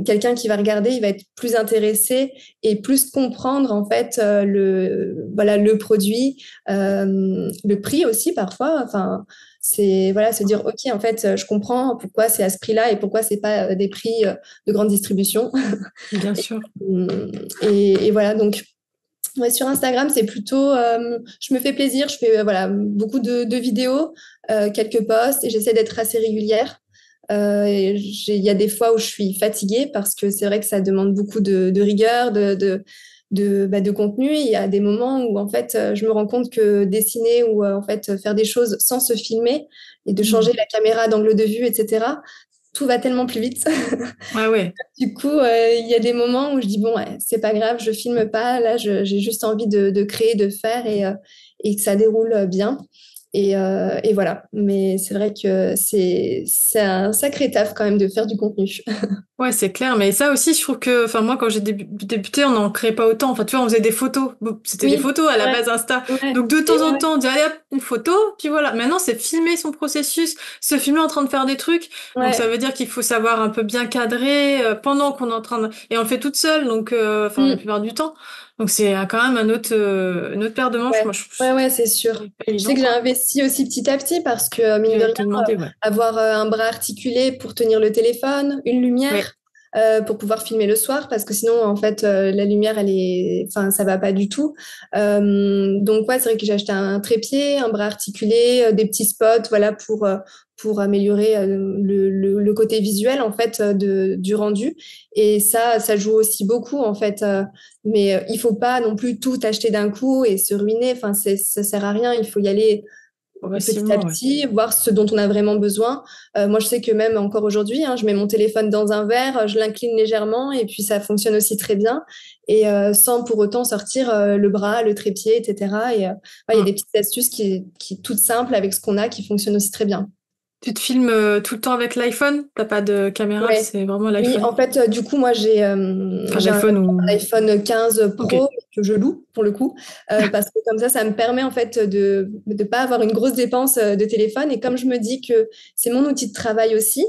quelqu'un qui va regarder, il va être plus intéressé et plus comprendre en fait le produit, le prix aussi parfois. Enfin, c'est voilà, se dire ok, en fait, je comprends pourquoi c'est à ce prix-là et pourquoi c'est pas des prix de grande distribution. Bien sûr. Et voilà, donc ouais, sur Instagram, c'est plutôt, je me fais plaisir, je fais voilà, beaucoup de vidéos, quelques posts et j'essaie d'être assez régulière. Il y a des fois où je suis fatiguée parce que c'est vrai que ça demande beaucoup de rigueur, de contenu. Il y a des moments où en fait, je me rends compte que dessiner ou en fait faire des choses sans se filmer et de changer la caméra d'angle de vue, etc. Tout va tellement plus vite. Ouais, ouais. Du coup, il y a des moments où je dis, bon, ouais, c'est pas grave, je filme pas. Là, j'ai juste envie de créer, de faire et que ça déroule bien. Et voilà. Mais c'est vrai que c'est un sacré taf quand même de faire du contenu. Ouais, c'est clair, mais ça aussi, je trouve que, enfin, moi, quand j'ai débuté, on n'en créait pas autant. Enfin, tu vois, on faisait des photos. Bon, c'était des Oui, photos à la ouais, base Insta. ouais. Donc, de Et temps en ouais, temps, on dit, allez hop, une photo, puis voilà. Maintenant, c'est filmer son processus, se filmer en train de faire des trucs. Donc, ça ouais. veut dire qu'il faut savoir un peu bien cadrer pendant qu'on est en train de... Et on le fait toute seule, donc, enfin, la Mm. plupart du temps. Donc, c'est quand même une autre paire de manches. Moi, Ouais, ouais, ouais, c'est sûr. c'est pas Je sais évident, que j'ai quoi. investi aussi petit à petit parce que, mine de J'allais rien, te demander, ouais. avoir un bras articulé pour tenir le téléphone, une lumière Ouais. pour pouvoir filmer le soir parce que sinon, en fait, la lumière, enfin, ça va pas du tout. Donc, ouais, c'est vrai que j'ai acheté un trépied, un bras articulé, des petits spots, voilà, pour améliorer le côté visuel, en fait, du rendu. Et ça joue aussi beaucoup, en fait. Mais il faut pas non plus tout acheter d'un coup et se ruiner. Enfin, ça sert à rien. Il faut y aller petit à Progressivement, ouais. petit, voir ce dont on a vraiment besoin. Moi, je sais que même encore aujourd'hui, hein, je mets mon téléphone dans un verre, je l'incline légèrement et puis ça fonctionne aussi très bien. Et sans pour autant sortir le bras, le trépied, etc. Et ouais, il y a des petites astuces qui toutes simples avec ce qu'on a qui fonctionnent aussi très bien. Tu te filmes tout le temps avec l'iPhone? T'as pas de caméra, Ouais. c'est vraiment Oui, l'iPhone. en fait, du coup, moi, Enfin, j'ai un l'iPhone ou... iPhone 15 Ok. Pro que je loue pour le coup, parce que comme ça me permet en fait de ne pas avoir une grosse dépense de téléphone. Et comme je me dis que c'est mon outil de travail aussi,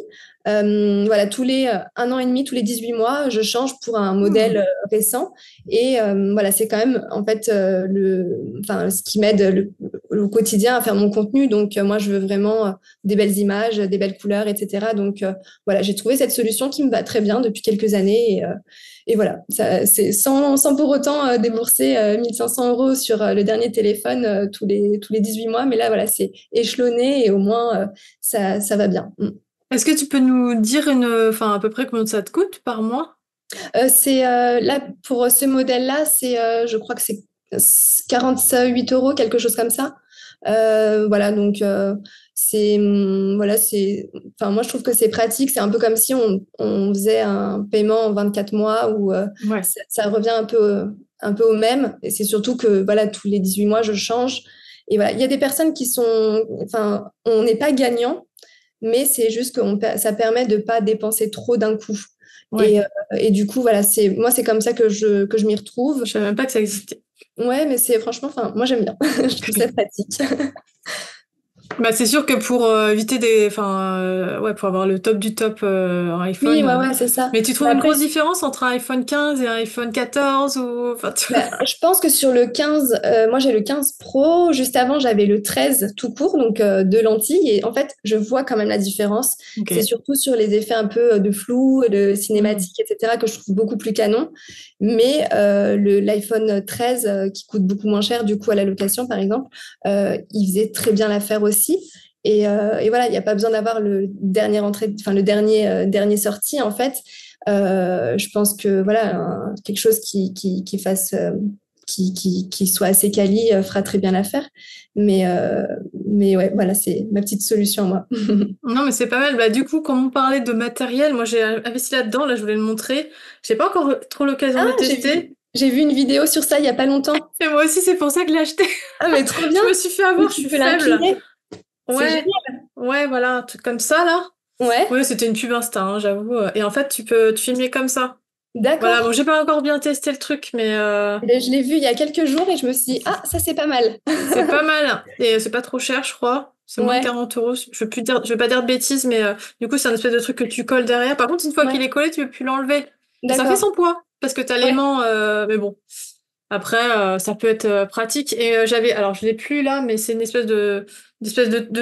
voilà, tous les 1 an et demi, tous les 18 mois, je change pour un modèle Hmm. récent. Et voilà, c'est quand même en fait enfin, ce qui m'aide au quotidien à faire mon contenu. Donc, moi, je veux vraiment des belles images, des belles couleurs, etc. Donc, voilà, j'ai trouvé cette solution qui me va très bien depuis quelques années. Et voilà, c'est sans pour autant débourser 1 500 € sur le dernier téléphone tous les 18 mois. Mais là, voilà, c'est échelonné et au moins, ça va bien. Mm. Est-ce que tu peux nous dire enfin, à peu près combien ça te coûte par mois? Là, pour ce modèle-là, je crois que c'est 48 €, quelque chose comme ça. Voilà, donc voilà, enfin, moi je trouve que c'est pratique. C'est un peu comme si on faisait un paiement en 24 mois où Ouais. ça revient un peu au même. Et c'est surtout que voilà, tous les 18 mois, je change. Et voilà, il y a des personnes enfin, on n'est pas gagnant, mais c'est juste que ça permet de pas dépenser trop d'un coup. Ouais. Et, euh, et du coup, voilà, moi, c'est comme ça que je m'y retrouve. Je savais même pas que ça existait. Ouais, mais c'est franchement, enfin, moi j'aime bien. Je trouve ça pratique. Bah, c'est sûr que pour éviter ouais, pour avoir le top du top en Oui, iPhone. ouais, c'est ça. Mais tu trouves Mais une après, grosse différence entre un iPhone 15 et un iPhone 14 ou, enfin, je pense que sur le 15, moi j'ai le 15 Pro, juste avant j'avais le 13 tout court, donc deux lentilles, et en fait je vois quand même la différence. C'est Ok. surtout sur les effets un peu de flou, de Hmm. cinématique, etc., que je trouve beaucoup plus canon. Mais l'iPhone 13, qui coûte beaucoup moins cher du coup à la location par exemple, il faisait très bien l'affaire aussi. Et voilà, il n'y a pas besoin d'avoir le dernier entrée, enfin le dernier sorti en fait. Je pense que voilà, quelque chose qui fasse, qui soit assez quali fera très bien l'affaire. Mais ouais, voilà, c'est ma petite solution, moi. Non, mais c'est pas mal. Bah, du coup, quand on parlait de matériel, moi j'ai investi là-dedans, là je voulais le montrer. J'ai pas encore trop l'occasion Ah, de le tester. j'ai vu une vidéo sur ça il y a pas longtemps. Et moi aussi, c'est pour ça que je l'ai acheté. Ah, mais trop bien! Je me suis fait Donc avoir, je tu suis peux faible. l'incliner. C'est Ouais, génial. ouais, voilà, un truc comme ça là. Ouais, Ouais, c'était une pub Insta, hein, j'avoue. Et en fait, tu peux te filmer comme ça. Voilà, bon, d'accord. j'ai pas encore bien testé le truc, mais Je l'ai vu il y a quelques jours et je me suis dit, ah, ça c'est pas mal. c'est pas mal. Et c'est pas trop cher, je crois. C'est moins de Ouais, 40 euros. Je veux pas dire de bêtises, mais du coup, c'est un espèce de truc que tu colles derrière. Par contre, une fois qu'il ouais, est collé, tu peux plus l'enlever. Et ça fait d'accord. son poids, parce que t'as Ouais. l'aimant, mais bon. Après, ça peut être pratique. Et alors je l'ai plus là, mais c'est d'espèce de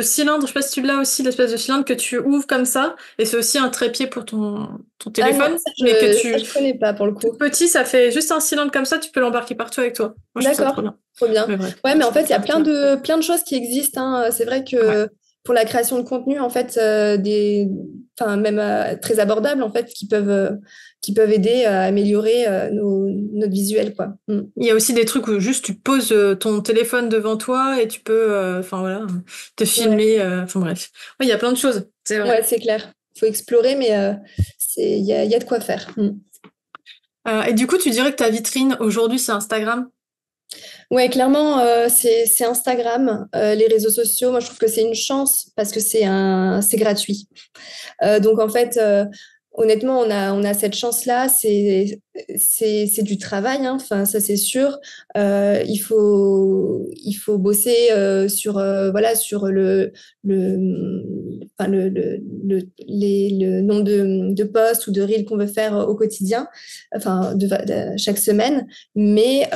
cylindre. Je sais pas si tu l'as aussi, l'espèce de cylindre que tu ouvres comme ça. Et c'est aussi un trépied pour ton Ah non, téléphone, mais que ça tu je connais pas pour le tout coup. petit, ça fait juste un cylindre comme ça. Tu peux l'embarquer partout avec toi. Moi, je trouve ça trop D'accord, bien. trop bien. Mais bref, Ouais, bon, mais en ça fait, fait il y a partie. plein de choses qui existent, hein. C'est vrai Ouais. que pour la création de contenu, en fait, enfin, même très abordables, en fait, qui peuvent aider à améliorer notre visuel, quoi. Mm. Il y a aussi des trucs où juste tu poses ton téléphone devant toi et tu peux, enfin voilà, te Ouais, filmer. Enfin bref. Ouais, il y a plein de choses. C'est vrai. ouais, c'est clair. Il faut explorer, mais il y a de quoi faire. Mm. Et du coup, tu dirais que ta vitrine aujourd'hui, c'est Instagram? Ouais, clairement, c'est Instagram, les réseaux sociaux. Moi, je trouve que c'est une chance parce que c'est gratuit. Donc en fait, honnêtement, on a cette chance-là. C'est du travail, hein. Enfin, ça c'est sûr. Il faut bosser voilà, sur enfin, le nombre de posts ou de reels qu'on veut faire au quotidien, enfin chaque semaine. Mais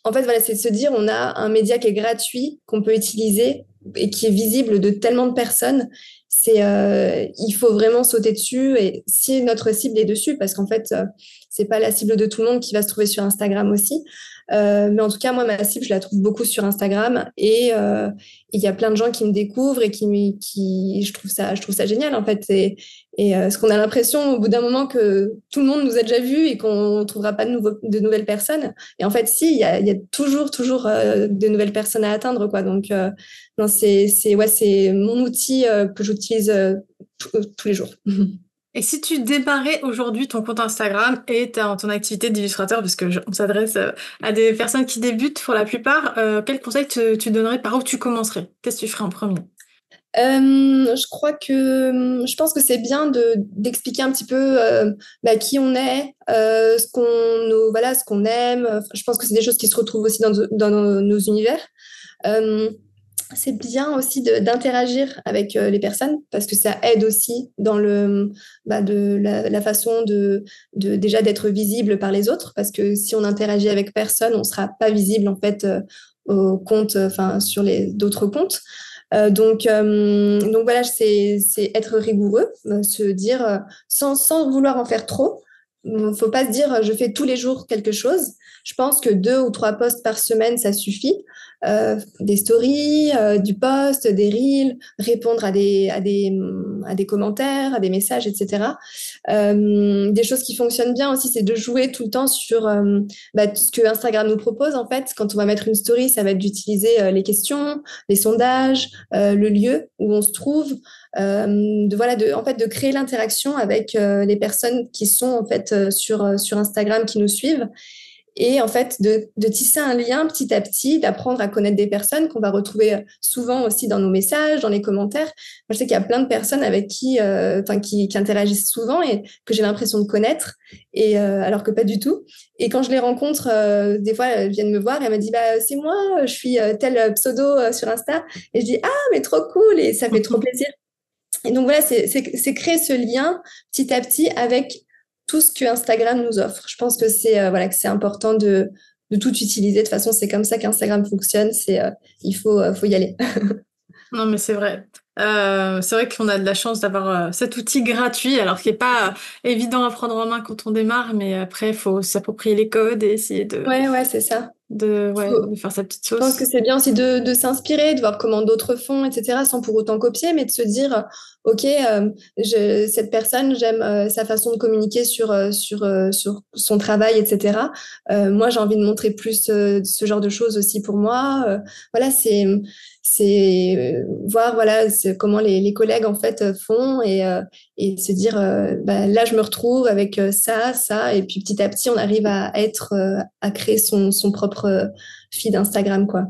en fait, voilà, c'est de se dire, on a un média qui est gratuit, qu'on peut utiliser et qui est visible de tellement de personnes. Il faut vraiment sauter dessus et si notre cible est dessus, parce qu'en fait, c'est pas la cible de tout le monde qui va se trouver sur Instagram aussi. Mais en tout cas, moi, ma cible, je la trouve beaucoup sur Instagram et il y a plein de gens qui me découvrent et je trouve ça génial en fait. Et ce qu'on a l'impression au bout d'un moment que tout le monde nous a déjà vus et qu'on ne trouvera pas de nouvelles personnes. Et en fait, si, il y a toujours de nouvelles personnes à atteindre, quoi. Donc, non, ouais, c'est mon outil que j'utilise tous les jours. Et si tu démarrais aujourd'hui ton compte Instagram et ton activité d'illustrateur, parce que on s'adresse à des personnes qui débutent pour la plupart, quel conseil tu donnerais, par où tu commencerais? Qu'est-ce que tu ferais en premier? Je pense que c'est bien d'expliquer un petit peu bah, qui on est, voilà, ce qu'on aime. Enfin, je pense que c'est des choses qui se retrouvent aussi dans nos univers. Euh, c'est bien aussi d'interagir avec les personnes parce que ça aide aussi dans de la façon déjà d'être visible par les autres parce que si on interagit avec personne, on sera pas visible en fait au compte, enfin sur les d'autres comptes. Donc voilà, c'est être rigoureux, se dire sans vouloir en faire trop. Faut pas se dire je fais tous les jours quelque chose. Je pense que 2 ou 3 posts par semaine, ça suffit. Des stories, du post, des reels, répondre à des commentaires, à des messages, etc. Des choses qui fonctionnent bien aussi, c'est de jouer tout le temps sur ce que Instagram nous propose. En fait, quand on va mettre une story, ça va être d'utiliser les questions, les sondages, le lieu où on se trouve, en fait, de créer l'interaction avec les personnes qui sont en fait sur Instagram, qui nous suivent et en fait de tisser un lien petit à petit, d'apprendre à connaître des personnes qu'on va retrouver souvent aussi dans nos messages, dans les commentaires. Moi, je sais qu'il y a plein de personnes avec qui interagissent souvent et que j'ai l'impression de connaître, et alors que pas du tout. Et quand je les rencontre, des fois, elles viennent me voir et elles me disent, bah, c'est moi, je suis tel pseudo sur Insta. Et je dis, ah, mais trop cool, et ça fait trop plaisir. Et donc voilà, c'est créer ce lien petit à petit avec tout ce que Instagram nous offre. Je pense que c'est important de tout utiliser. De toute façon, c'est comme ça qu'Instagram fonctionne. Il faut y aller. Non, mais c'est vrai qu'on a de la chance d'avoir cet outil gratuit, alors qui est pas évident à prendre en main quand on démarre, mais après, il faut s'approprier les codes et essayer Ouais, c'est ça. de faire sa petite Je pense que sauce. c'est bien aussi de s'inspirer, de voir comment d'autres font, etc., sans pour autant copier, mais de se dire, OK, cette personne, j'aime sa façon de communiquer sur son travail, etc. Moi, j'ai envie de montrer plus ce genre de choses aussi pour moi. Voilà, c'est voir voilà comment les collègues en fait font, et se dire bah, là je me retrouve avec ça, et puis petit à petit on arrive à créer son propre feed Instagram, quoi.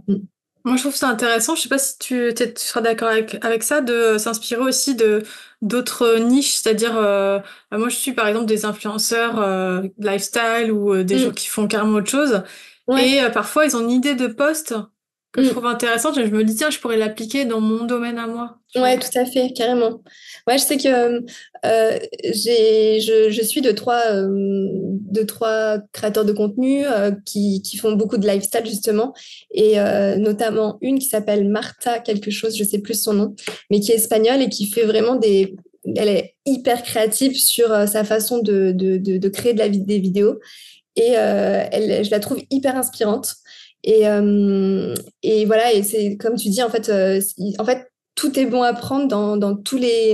Moi, je trouve ça intéressant. Je sais pas si tu seras d'accord avec ça, de s'inspirer aussi de d'autres niches, c'est-à-dire, moi, je suis par exemple des influenceurs lifestyle ou des gens Mm. qui font carrément autre chose. Ouais. Et parfois, ils ont une idée de post que je Mm. trouve intéressante. Et je me dis, tiens, je pourrais l'appliquer dans mon domaine à moi. Tu Ouais, vois. tout à fait, carrément. Ouais, je sais que je suis de trois créateurs de contenu qui font beaucoup de lifestyle, justement, et notamment une qui s'appelle Martha quelque chose, je sais plus son nom, mais qui est espagnole et qui fait vraiment elle est hyper créative sur sa façon de créer des vidéos, et je la trouve hyper inspirante. Et voilà, et c'est comme tu dis, en fait, tout est bon à prendre dans tous les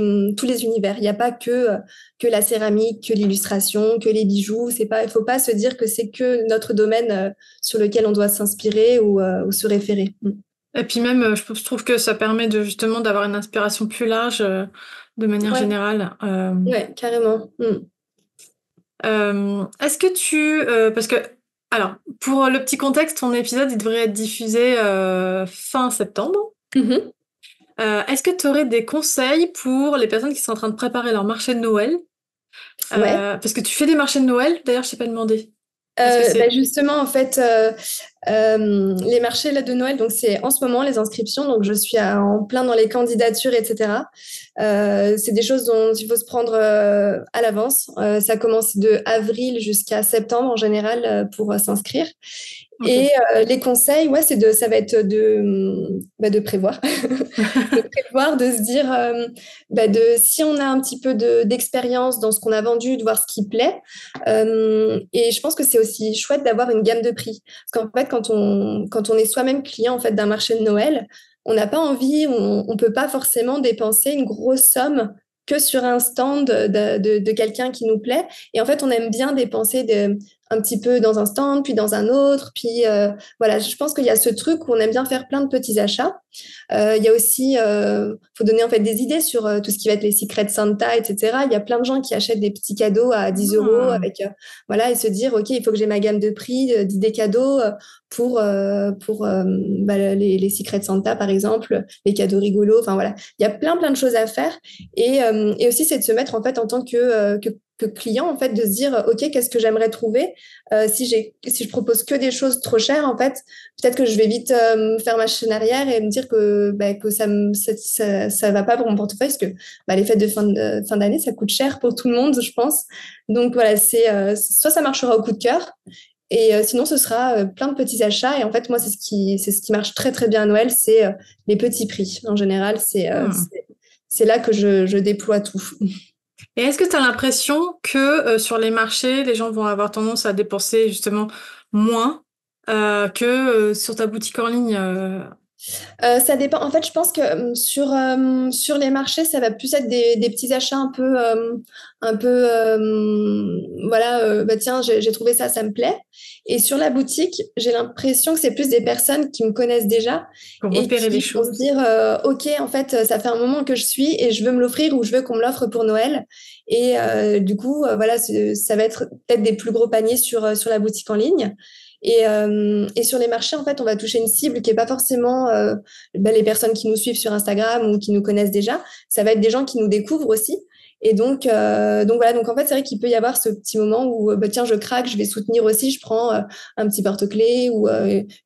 univers. Il n'y a pas que la céramque, que l'illustration, que les bijoux. Il faut pas se dire que c'est que notre domaine sur lequel on doit s'inspirer ou se référer. Et puis même, je trouve que ça permet de justement d'avoir une inspiration plus large de manière Ouais, générale. ouais, carrément. Est-ce que parce que, alors, pour le petit contexte, ton épisode, il devrait être diffusé fin septembre. Mhm. Est-ce que tu aurais des conseils pour les personnes qui sont en train de préparer leur marché de Noël? Ouais. Parce que tu fais des marchés de Noël, d'ailleurs, je t'ai pas demandé. Est-ce que Bah, c'est... justement, en fait, les marchés là, de Noël, donc c'est en ce moment les inscriptions, donc je suis en plein dans les candidatures, etc. C'est des choses dont il faut se prendre à l'avance. Ça commence de avril jusqu'à septembre en général pour s'inscrire. Et Ok. les conseils, ouais, ça va être de prévoir, de prévoir, de se dire, si on a un petit peu d'expérience dans ce qu'on a vendu, de voir ce qui plaît. Et je pense que c'est aussi chouette d'avoir une gamme de prix. Parce qu'en fait, quand on est soi-même client en fait, d'un marché de Noël, on n'a pas envie, on ne peut pas forcément dépenser une grosse somme que sur un stand de quelqu'un qui nous plaît. Et en fait, on aime bien dépenser un petit peu dans un stand, puis dans un autre. Puis voilà, je pense qu'il y a ce truc où on aime bien faire plein de petits achats. Il y a aussi, faut donner en fait des idées sur tout ce qui va être les secrets Santa, etc. Il y a plein de gens qui achètent des petits cadeaux à 10 euros Hmm. avec, voilà, et se dire, OK, il faut que j'ai ma gamme de prix, d'idées cadeaux pour les secrets Santa, par exemple, les cadeaux rigolos. Enfin voilà, il y a plein de choses à faire. Et aussi, c'est de se mettre en fait en tant que client, en fait, de se dire, OK, qu'est-ce que j'aimerais trouver si je propose que des choses trop chères, en fait, peut-être que je vais vite faire ma chaîne arrière et me dire que ça va pas pour mon portefeuille, parce que les fêtes de fin d'année, ça coûte cher pour tout le monde, je pense. Donc voilà, soit ça marchera au coup de cœur, et sinon ce sera plein de petits achats. Et en fait, moi, c'est ce qui marche très très bien à Noël, c'est les petits prix. En général, Hmm. c'est là que je déploie tout. Et est-ce que tu as l'impression que sur les marchés, les gens vont avoir tendance à dépenser justement moins que sur ta boutique en ligne Ça dépend. En fait, je pense que sur les marchés, ça va plus être des petits achats voilà, bah tiens, j'ai trouvé ça, ça me plaît. Et sur la boutique, j'ai l'impression que c'est plus des personnes qui me connaissent déjà Pour et repérer les qui vont se choses. dire, OK, en fait, ça fait un moment que je suis et je veux me l'offrir ou je veux qu'on me l'offre pour Noël. Et du coup, voilà, ça va être peut-être des plus gros paniers sur la boutique en ligne. Et sur les marchés, en fait, on va toucher une cible qui n'est pas forcément les personnes qui nous suivent sur Instagram ou qui nous connaissent déjà. Ça va être des gens qui nous découvrent aussi. Et donc voilà, donc en fait, c'est vrai qu'il peut y avoir ce petit moment où, bah, tiens, je craque, je vais soutenir aussi, je prends un petit porte-clés ou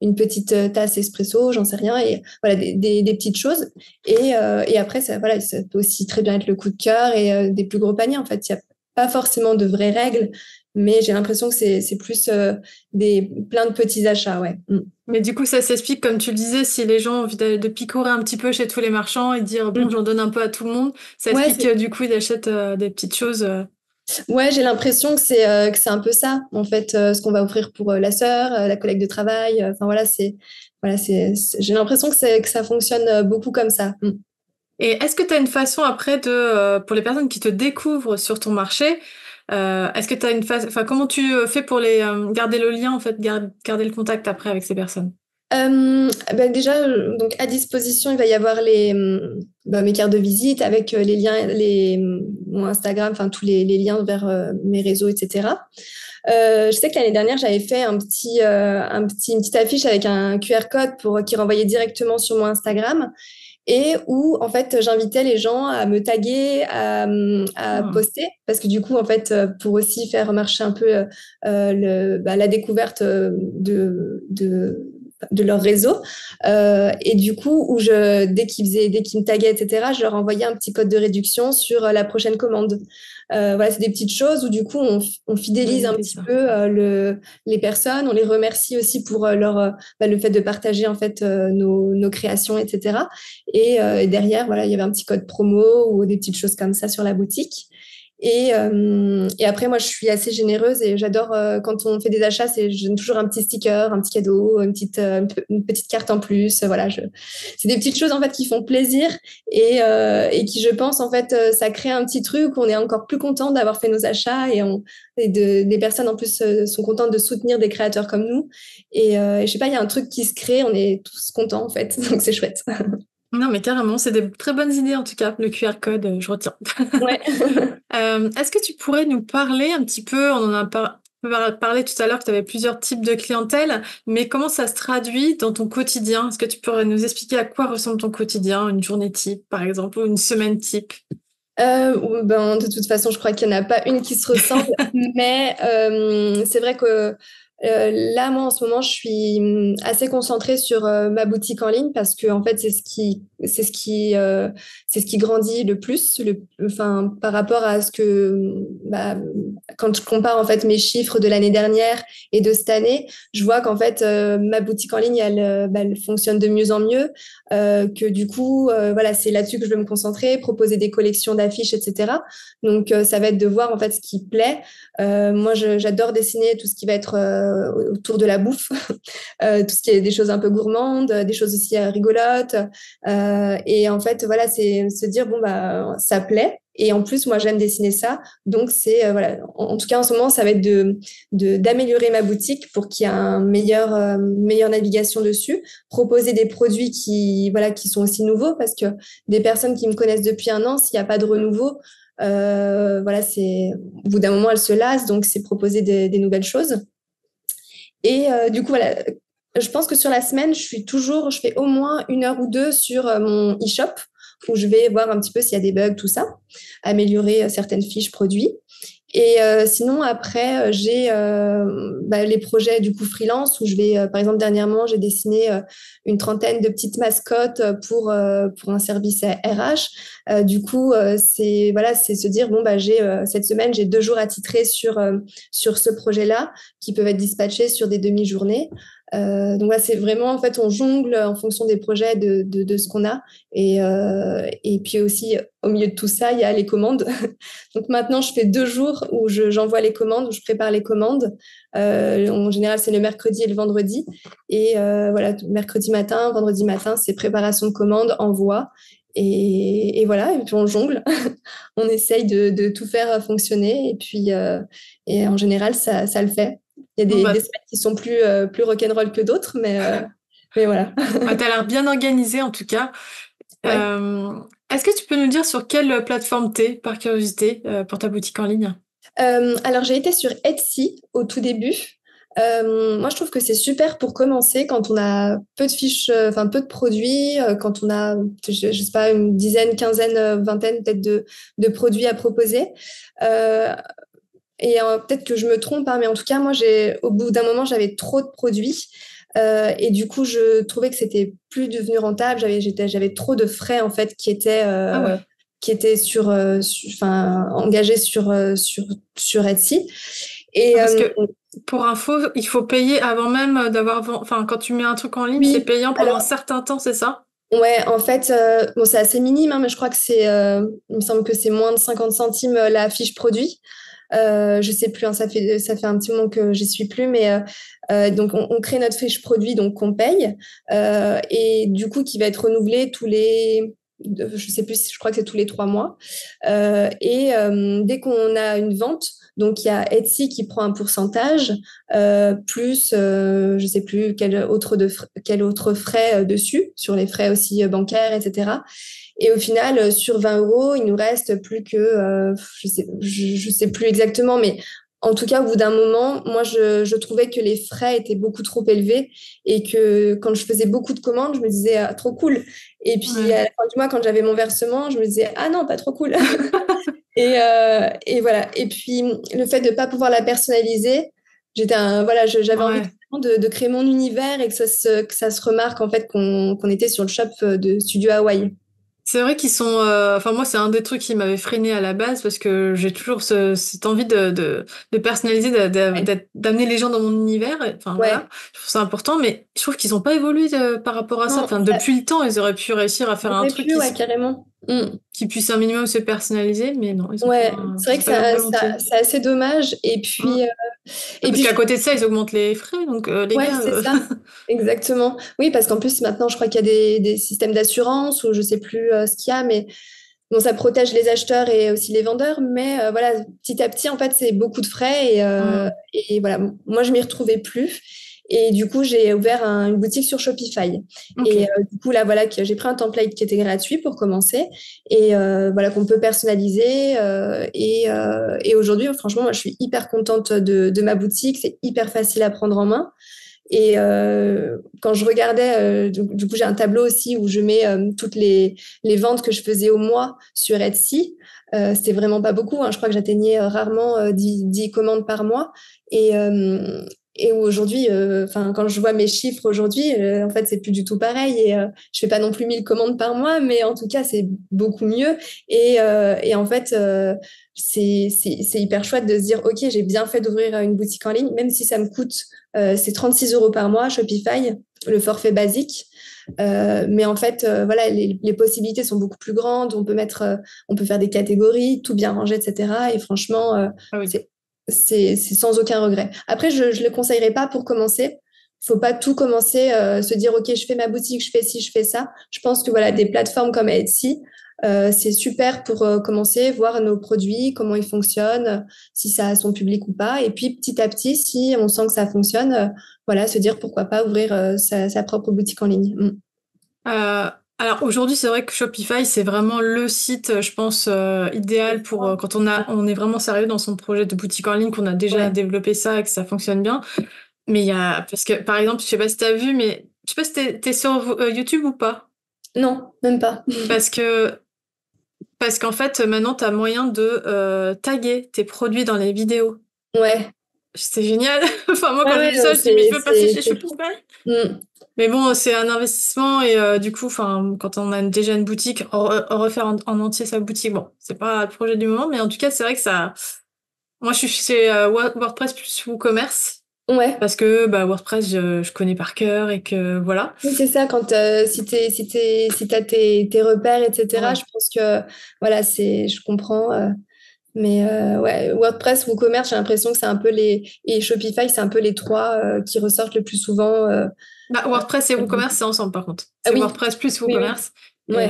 une petite tasse espresso, j'en sais rien, et voilà, des petites choses. Et après, voilà, ça peut aussi très bien être le coup de cœur et des plus gros paniers. En fait, il n'y a pas forcément de vraies règles, mais j'ai l'impression que c'est plus plein de petits achats, ouais. Mm. Mais du coup, ça s'explique, comme tu le disais, si les gens ont envie de picorer un petit peu chez tous les marchands et dire, bon, Mm. j'en donne un peu à tout le monde, ça Ouais, explique que du coup, ils achètent des petites choses. ouais, j'ai l'impression que c'est un peu ça, en fait, ce qu'on va offrir pour la sœur, la collègue de travail. Enfin voilà, j'ai l'impression que ça fonctionne beaucoup comme ça. Mm. Et est-ce que tu as une façon après pour les personnes qui te découvrent sur ton marché, est-ce que tu as une façon, enfin, comment tu fais pour les garder le lien, en fait, garder le contact après avec ces personnes? Ben déjà, donc à disposition, il va y avoir mes cartes de visite avec les liens, mon Instagram, enfin tous les liens vers mes réseaux, etc. Je sais que l'année dernière, j'avais fait une petite affiche avec un QR code qui renvoyait directement sur mon Instagram et où en fait j'invitais les gens à me taguer, à Hmm. poster, parce que du coup en fait pour aussi faire marcher un peu la découverte de leur réseau. Et du coup, dès qu'ils me taguaient, etc., je leur envoyais un petit code de réduction sur la prochaine commande. Voilà, c'est des petites choses où du coup, on fidélise Bonne un idée, petit ça. peu les personnes. On les remercie aussi pour le fait de partager en fait nos créations, etc. Et derrière, voilà, il y avait un petit code promo ou des petites choses comme ça sur la boutique. Et après, moi, je suis assez généreuse et j'adore quand on fait des achats, je donne toujours un petit sticker, un petit cadeau, une petite carte en plus. Voilà, c'est des petites choses en fait qui font plaisir et qui, je pense, en fait, ça crée un petit truc où on est encore plus content d'avoir fait nos achats des personnes en plus sont contentes de soutenir des créateurs comme nous. Et je sais pas, il y a un truc qui se crée, on est tous contents en fait, donc c'est chouette. Non, mais carrément, c'est des très bonnes idées en tout cas. Le QR code, je retiens. Ouais. Est-ce que tu pourrais nous parler un petit peu, on en a parlé tout à l'heure que tu avais plusieurs types de clientèle, mais comment ça se traduit dans ton quotidien? Est-ce que tu pourrais nous expliquer à quoi ressemble ton quotidien, une journée type par exemple, ou une semaine type? Ben, de toute façon, je crois qu'il n'y en a pas une qui se ressemble, mais c'est vrai que là, moi, en ce moment, je suis assez concentrée sur ma boutique en ligne parce que, en fait, c'est ce qui grandit le plus, enfin, par rapport à bah, quand je compare, en fait, mes chiffres de l'année dernière et de cette année, je vois qu'en fait, ma boutique en ligne, elle fonctionne de mieux en mieux, que du coup, voilà, c'est là-dessus que je veux me concentrer, proposer des collections d'affiches, etc. Donc, ça va être de voir, en fait, ce qui plaît. Moi, j'adore dessiner tout ce qui va être autour de la bouffe, tout ce qui est des choses un peu gourmandes, des choses aussi rigolotes. Et en fait, voilà, c'est se dire, bon, bah, ça plaît. Et en plus, moi, j'aime dessiner ça. Donc, voilà. En tout cas, en ce moment, ça va être d'améliorer ma boutique pour qu'il y ait meilleure navigation dessus, proposer des produits voilà, qui sont aussi nouveaux parce que des personnes qui me connaissent depuis un an, s'il n'y a pas de renouveau, voilà, au bout d'un moment, elles se lassent. Donc, c'est proposer des nouvelles choses. Et du coup, voilà, je pense que sur la semaine, je fais au moins 1 heure ou 2 sur mon e-shop où je vais voir un petit peu s'il y a des bugs, tout ça, améliorer certaines fiches produits. Et sinon, après, j'ai les projets du coup freelance où par exemple, dernièrement, j'ai dessiné une trentaine de petites mascottes pour un service RH. Du coup, c'est se dire, bon, bah, cette semaine, j'ai 2 jours attitrés sur ce projet-là qui peuvent être dispatchés sur des demi-journées. Donc là, c'est vraiment, en fait, on jongle en fonction des projets de ce qu'on a. Et puis aussi, au milieu de tout ça, il y a les commandes. Donc maintenant, je fais 2 jours où j'envoie les commandes, où je prépare les commandes. En général, c'est le mercredi et le vendredi. Et voilà, mercredi matin, vendredi matin, c'est préparation de commandes, envoi. Et voilà, et puis on jongle. On essaye de tout faire fonctionner. Et en général, ça le fait. Il y a Bon, des semaines qui sont plus rock'n'roll que d'autres, mais voilà. t'as l'air bien organisé en tout cas. Ouais. Est-ce que tu peux nous dire sur quelle plateforme t'es, par curiosité, pour ta boutique en ligne? Alors, j'ai été sur Etsy au tout début. Moi, je trouve que c'est super pour commencer quand on a peu de fiches, enfin peu de produits, quand on a, je sais pas, une dizaine, quinzaine, vingtaine peut-être de produits à proposer. Euh, et peut-être que je me trompe, hein, mais en tout cas, moi, au bout d'un moment, j'avais trop de produits. Et du coup, je trouvais que c'était plus devenu rentable. J'avais trop de frais en fait Ah ouais. qui étaient enfin, engagés sur Etsy. Et Parce que pour info, il faut payer avant même enfin, quand tu mets un truc en ligne, c'est oui, payant pendant un alors certain temps, c'est ça? ouais, en fait, bon, c'est assez minime, hein, mais je crois que il me semble que c'est moins de 50 centimes la fiche produit. Je sais plus, hein, ça fait un petit moment que j'y suis plus, mais donc on crée notre fiche produit, donc qu'on paye, et du coup qui va être renouvelé je sais plus, je crois que c'est tous les 3 mois. Dès qu'on a une vente, donc il y a Etsy qui prend un pourcentage plus, je sais plus quel autre frais dessus, sur les frais aussi bancaires, etc. Et au final, sur 20 euros, il nous reste plus que, je sais plus exactement, mais en tout cas, au bout d'un moment, moi, je trouvais que les frais étaient beaucoup trop élevés et que quand je faisais beaucoup de commandes, je me disais, ah, trop cool. Et puis, à Ouais. la fin du mois, quand j'avais mon versement, je me disais, ah non, pas trop cool. Et voilà. Et puis, le fait de ne pas pouvoir la personnaliser, voilà, j'avais envie Ouais. de créer mon univers et que ça se remarque, en fait, qu'on était sur le shop de Studio Hawaii. C'est vrai qu'ils sont. Enfin, moi, c'est un des trucs qui m'avait freiné à la base parce que j'ai toujours cette envie de personnaliser, Ouais. d'amener les gens dans mon univers. Enfin, Ouais. voilà. Je trouve ça important, mais je trouve qu'ils n'ont pas évolué par rapport à ça. Non, Enfin, depuis le temps, ils auraient pu réussir à faire on un aurait truc pu, ouais, carrément. Mm. qui puisse un minimum se personnaliser, mais non, Ouais, c'est vrai ils ont que pas eu la volonté. c'est assez dommage. Mm. Et Parce puis, qu'à côté de ça, ils augmentent les frais, donc les ouais, gars. c'est ça. Exactement. Oui, parce qu'en plus, maintenant, je crois qu'il y a des systèmes d'assurance ou je sais plus ce qu'il y a, mais bon, ça protège les acheteurs et aussi les vendeurs. Mais voilà, petit à petit, en fait, c'est beaucoup de frais Mm. et voilà, moi, je m'y retrouvais plus. Et du coup, j'ai ouvert une boutique sur Shopify. Ok. Et du coup, là, voilà, que j'ai pris un template qui était gratuit pour commencer et voilà, qu'on peut personnaliser. Et aujourd'hui, franchement, moi, je suis hyper contente de ma boutique. C'est hyper facile à prendre en main. Et quand je regardais, du coup, j'ai un tableau aussi où je mets toutes les ventes que je faisais au mois sur Etsy. C'était vraiment pas beaucoup, hein. Je crois que j'atteignais rarement 10 commandes par mois. Et, euh, et aujourd'hui, enfin, quand je vois mes chiffres aujourd'hui, en fait, c'est plus du tout pareil. Et je fais pas non plus 1000 commandes par mois, mais en tout cas, c'est beaucoup mieux. Et en fait, c'est hyper chouette de se dire, OK, j'ai bien fait d'ouvrir une boutique en ligne, même si ça me coûte c'est 36 euros par mois, Shopify, le forfait basique. Mais en fait, voilà, les possibilités sont beaucoup plus grandes. On peut faire des catégories, tout bien ranger, etc. Et franchement, Ah oui. c'est sans aucun regret. Après, je ne le conseillerais pas pour commencer. Faut pas tout commencer, se dire, OK, je fais ma boutique, je fais ci, je fais ça. Je pense que voilà, des plateformes comme Etsy, c'est super pour commencer, voir nos produits, comment ils fonctionnent, si ça a son public ou pas. Et puis petit à petit, si on sent que ça fonctionne, voilà, se dire pourquoi pas ouvrir sa propre boutique en ligne. Mm. Euh, alors aujourd'hui, c'est vrai que Shopify, c'est vraiment le site, je pense, idéal pour quand on est vraiment sérieux dans son projet de boutique en ligne, qu'on a déjà Ouais. développé ça et que ça fonctionne bien. Mais il y a, parce que par exemple, je sais pas si t'as vu, mais je sais pas si t'es sur YouTube ou pas. Non, même pas. Parce que, parce qu'en fait, maintenant, t'as moyen de taguer tes produits dans les vidéos. Ouais, C'est génial. Enfin, moi, ouais, quand j'ai ouais, vu ça, je dis, mais je veux passer chez c'est Shopify. Mm. Mais bon, c'est un investissement et du coup, enfin, quand on a déjà une boutique, refaire en entier sa boutique, bon, c'est pas le projet du moment, mais en tout cas, c'est vrai que ça. Moi, je suis chez WordPress plus WooCommerce Ouais. parce que WordPress, je connais par cœur et que voilà. Oui, c'est ça, quand si t'as tes repères, etc., Ouais. je pense que voilà, je comprends. Mais ouais, WordPress, WooCommerce, j'ai l'impression que c'est un peu et Shopify, c'est un peu les trois qui ressortent le plus souvent. WordPress et WooCommerce, c'est ensemble par contre. Ah C'est oui, WordPress plus oui, oui. WooCommerce et, euh, Ouais,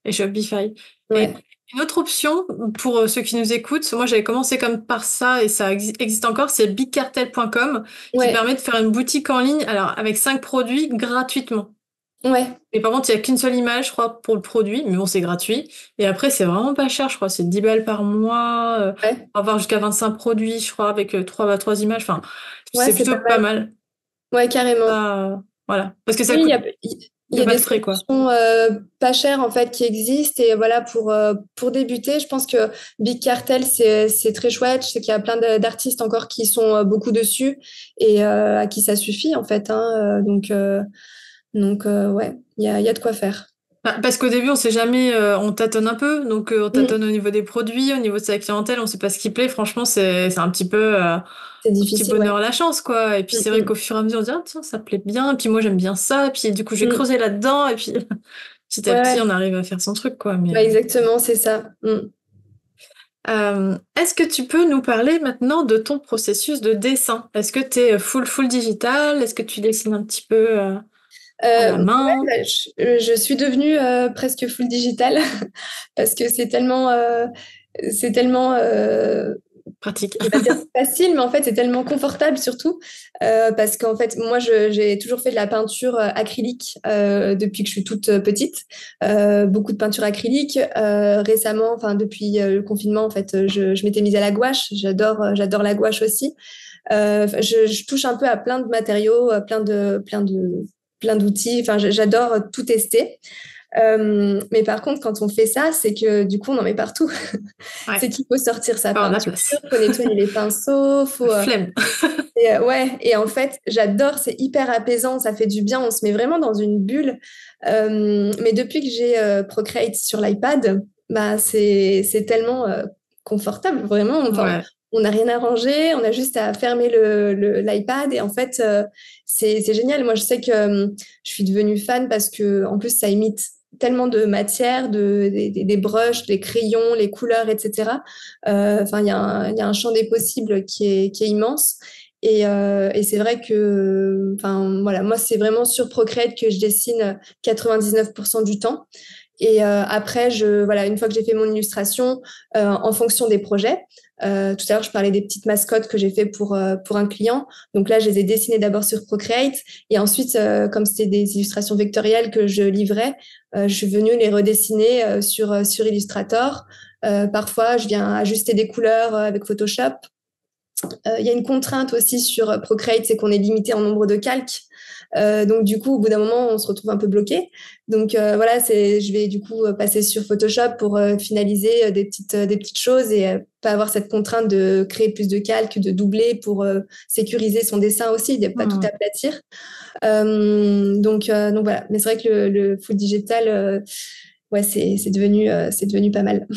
et Shopify. Et ouais, une autre option pour ceux qui nous écoutent, moi j'avais commencé comme par ça et ça existe encore, c'est bigcartel.com qui ouais, permet de faire une boutique en ligne alors avec 5 produits gratuitement. ouais, Mais par contre, il n'y a qu'une seule image, je crois, pour le produit, mais bon, c'est gratuit. Et après, c'est vraiment pas cher, je crois, c'est 10 balles par mois, ouais, avoir jusqu'à 25 produits, je crois, avec trois images. Enfin, ouais, c'est c'est pas plutôt pas mal. mal. Ouais, carrément. Ça, voilà. Parce que ça Oui, coûte il y que a pas des de frais, quoi. solutions pas chères en fait qui existent et voilà pour débuter, je pense que Big Cartel c'est très chouette. Je sais qu'il y a plein d'artistes encore qui sont beaucoup dessus et à qui ça suffit en fait, hein. Donc ouais, il y a de quoi faire. Parce qu'au début, on sait jamais, on tâtonne un peu, donc on Mm, tâtonne au niveau des produits, au niveau de sa clientèle, on sait pas ce qui plaît. Franchement, c'est un petit peu c'est un petit difficile, ouais. bonheur à la chance, quoi. Et puis Mm, c'est vrai mm, qu'au fur et à mesure, on dit, ah, tiens, ça plaît bien, et puis moi j'aime bien ça, et puis du coup, j'ai mm. creusé là-dedans, et puis petit à Ouais, petit, ouais. on arrive à faire son truc, quoi. Mais Ouais, exactement, c'est ça. Mm. est-ce que tu peux nous parler maintenant de ton processus de dessin? Est-ce que tu es full digital? Est-ce que tu dessines un petit peu à la Ouais, main? bah, je suis devenue presque full digital parce que c'est tellement Pratique. je vais pas dire facile, mais en fait, c'est tellement confortable surtout parce qu'en fait, moi, j'ai toujours fait de la peinture acrylique depuis que je suis toute petite. Beaucoup de peinture acrylique. Récemment, enfin depuis le confinement, en fait, je m'étais mise à la gouache. J'adore la gouache aussi. Je touche un peu à plein de matériaux, plein d'outils. Enfin, j'adore tout tester. Mais par contre, quand on fait ça, c'est que du coup, on en met partout. Ouais, C'est qu'il faut sortir sa pas avoir la peinture, place. faut nettoyer les pinceaux, Flemme. ouais. Et en fait, j'adore, c'est hyper apaisant, ça fait du bien, on se met vraiment dans une bulle. Mais depuis que j'ai Procreate sur l'iPad, bah c'est tellement confortable, vraiment. Enfin, Ouais. on n'a rien à ranger, on a juste à fermer l'iPad et en fait, c'est génial. Moi, je sais que je suis devenue fan parce que en plus, ça imite tellement de matières, des brushes, les crayons, les couleurs, etc. Enfin, il y a un champ des possibles qui est immense. Et c'est vrai que, enfin, voilà, moi, c'est vraiment sur Procreate que je dessine 99% du temps. Et après, voilà, une fois que j'ai fait mon illustration, en fonction des projets, tout à l'heure, je parlais des petites mascottes que j'ai fait pour un client. Donc là, je les ai dessinées d'abord sur Procreate. Et ensuite, comme c'était des illustrations vectorielles que je livrais, je suis venue les redessiner sur Illustrator. Parfois, je viens ajuster des couleurs avec Photoshop. Il y a une contrainte aussi sur Procreate, c'est qu'on est limité en nombre de calques. Donc du coup, au bout d'un moment, on se retrouve un peu bloqué. Donc voilà, je vais du coup passer sur Photoshop pour finaliser des petites choses et pas avoir cette contrainte de créer plus de calques, de doubler pour sécuriser son dessin aussi, de pas tout Hmm. aplatir. Donc voilà. Mais c'est vrai que le full digital, ouais, c'est devenu pas mal.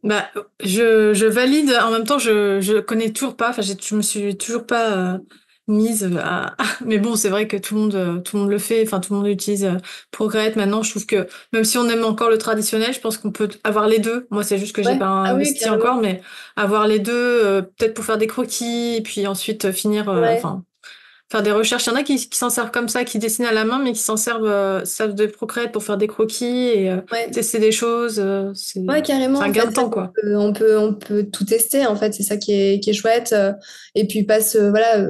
Bah, je valide. En même temps, je connais toujours pas. Enfin, je me suis toujours pas mise à. Mais bon, c'est vrai que tout le monde le fait. Enfin, tout le monde utilise Procreate. Maintenant, je trouve que même si on aime encore le traditionnel, je pense qu'on peut avoir les deux. Moi, c'est juste que j'ai Ouais. pas Ah oui, investi carrément. encore, mais avoir les deux, peut-être pour faire des croquis, et puis ensuite finir. Ouais. Enfin, faire des recherches. Il y en a qui s'en servent comme ça, qui dessinent à la main, mais qui servent de Procreate pour faire des croquis et Ouais. tester des choses. Ouais, C'est carrément, un en gain fait, de c'est vrai temps, quoi. on peut tout tester, en fait, c'est ça qui est chouette. Et puis, voilà,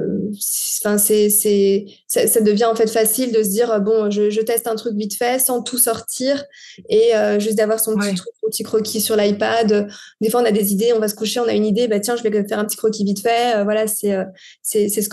enfin, ça devient en fait facile de se dire, bon, je teste un truc vite fait, sans tout sortir, et juste d'avoir son petit Ouais. truc, son petit croquis sur l'iPad. Des fois, on a des idées, on va se coucher, on a une idée, bah tiens, je vais faire un petit croquis vite fait. Voilà, c'est ce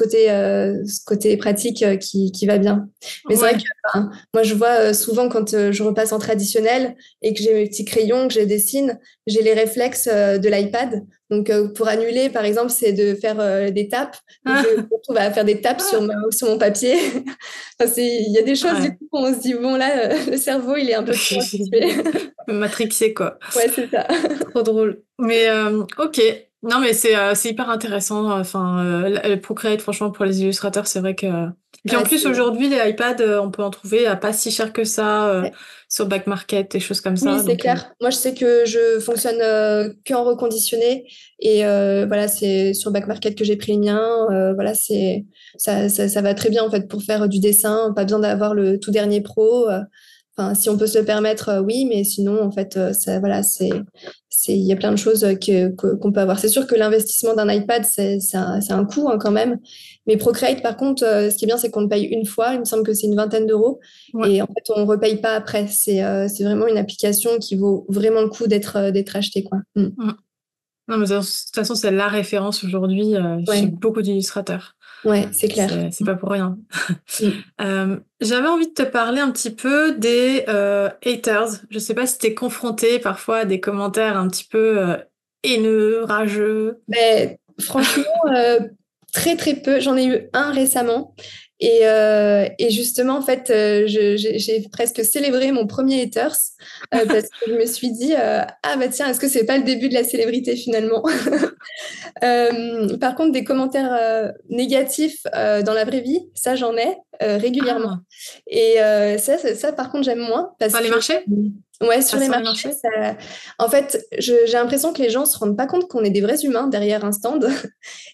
côté pratique qui va bien. Mais c'est vrai que, Ouais. enfin, moi, je vois souvent quand je repasse en traditionnel, et que j'ai mes petits crayons, que je dessine, j'ai les réflexes de l'iPad. Donc, pour annuler, par exemple, c'est de faire des tapes. Donc, je me retrouve à faire des tapes sur mon papier. Enfin, il y a des choses, du Ouais. coup, on se dit, bon, là, le cerveau, il est un peu trop occupé. Matrixé, quoi. Ouais, c'est ça. Trop drôle. Mais ok. Non, mais c'est hyper intéressant. Enfin, le Procreate, franchement, pour les illustrateurs, c'est vrai que. Et puis en Ah, plus, aujourd'hui, les iPads, on peut en trouver à pas si cher que ça sur Back Market, des choses comme oui, ça. c'est Donc, clair. Moi, je sais que je fonctionne qu'en reconditionné et voilà, c'est sur Back Market que j'ai pris le mien. Voilà, ça va très bien en fait pour faire du dessin. Pas besoin d'avoir le tout dernier pro. Enfin, si on peut se le permettre, oui, mais sinon, en fait, ça, voilà, il y a plein de choses qu'on peut avoir. C'est sûr que l'investissement d'un iPad, c'est un coût hein, quand même. Mais Procreate, par contre, ce qui est bien, c'est qu'on le paye une fois. Il me semble que c'est une vingtaine d'euros. ouais. Et en fait, on ne repaye pas après. C'est vraiment une application qui vaut vraiment le coup d'être achetée, quoi. Mm. Mm. Non, mais de toute façon, c'est la référence aujourd'hui chez Ouais, beaucoup d'illustrateurs. ouais, c'est clair. C'est pas pour rien. Mm. J'avais envie de te parler un petit peu des haters. Je sais pas si t'es confronté parfois à des commentaires un petit peu haineux, rageux. Mais franchement, très très peu. J'en ai eu un récemment. Et justement, en fait, j'ai presque célébré mon premier haters parce que je me suis dit, ah bah tiens, est-ce que c'est pas le début de la célébrité finalement? Par contre, des commentaires négatifs dans la vraie vie, ça j'en ai régulièrement. Ah, Et ça, par contre, j'aime moins parce par les que, marchés? ouais, Ah, sur les sur les marchés, marchés? en fait, j'ai l'impression que les gens se rendent pas compte qu'on est des vrais humains derrière un stand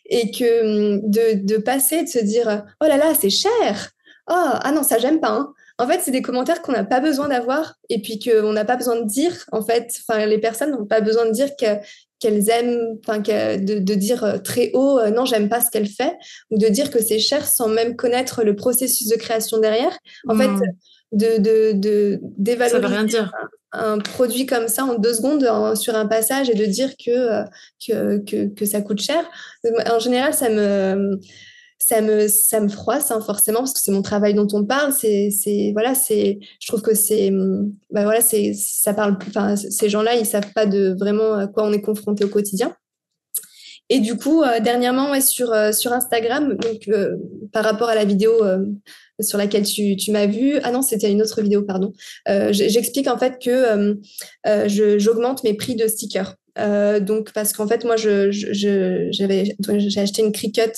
et que de passer, de se dire, oh là là, c'est cher. Oh, ah non, ça, j'aime pas. Hein. En fait, c'est des commentaires qu'on n'a pas besoin d'avoir et puis qu'on n'a pas besoin de dire. En fait, enfin, les personnes n'ont pas besoin de dire qu'elles aiment, enfin, de dire très haut, non, j'aime pas ce qu'elle fait, ou de dire que c'est cher sans même connaître le processus de création derrière. En fait, Hmm, ça veut dévaloriser rien dire. un produit comme ça en 2 secondes sur un passage et de dire que ça coûte cher. En général, ça me froisse hein, forcément parce que c'est mon travail dont on parle. Voilà, je trouve que bah voilà, ça parle. Enfin, ces gens-là, ils savent pas de vraiment à quoi on est confronté au quotidien. Et du coup, dernièrement, ouais, sur Instagram, donc par rapport à la vidéo sur laquelle tu m'as vu, ah non, c'était une autre vidéo, pardon. J'explique en fait que j'augmente mes prix de stickers. Donc parce qu'en fait, moi, j'ai acheté une Cricut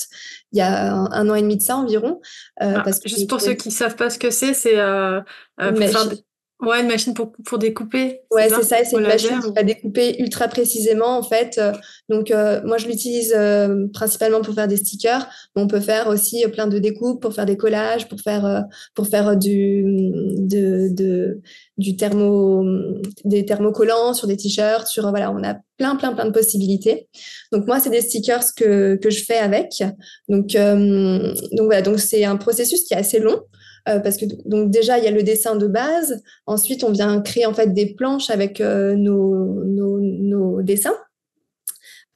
il y a un an et demi de ça environ, Ah, parce que juste pour ceux qui savent pas ce que c'est une pour faire mèche. ouais, une machine pour découper, c'est Ouais, c'est ça? ça, et c'est Au une machine laser qui ou... va découper ultra précisément en fait. Donc moi je l'utilise principalement pour faire des stickers, mais on peut faire aussi plein de découpes pour faire des collages, pour faire du des thermocollants sur des t-shirts, sur voilà, on a plein de possibilités. Donc moi c'est des stickers que je fais avec. Donc voilà, donc c'est un processus qui est assez long. Parce que donc déjà il y a le dessin de base. Ensuite, on vient créer en fait des planches avec nos dessins.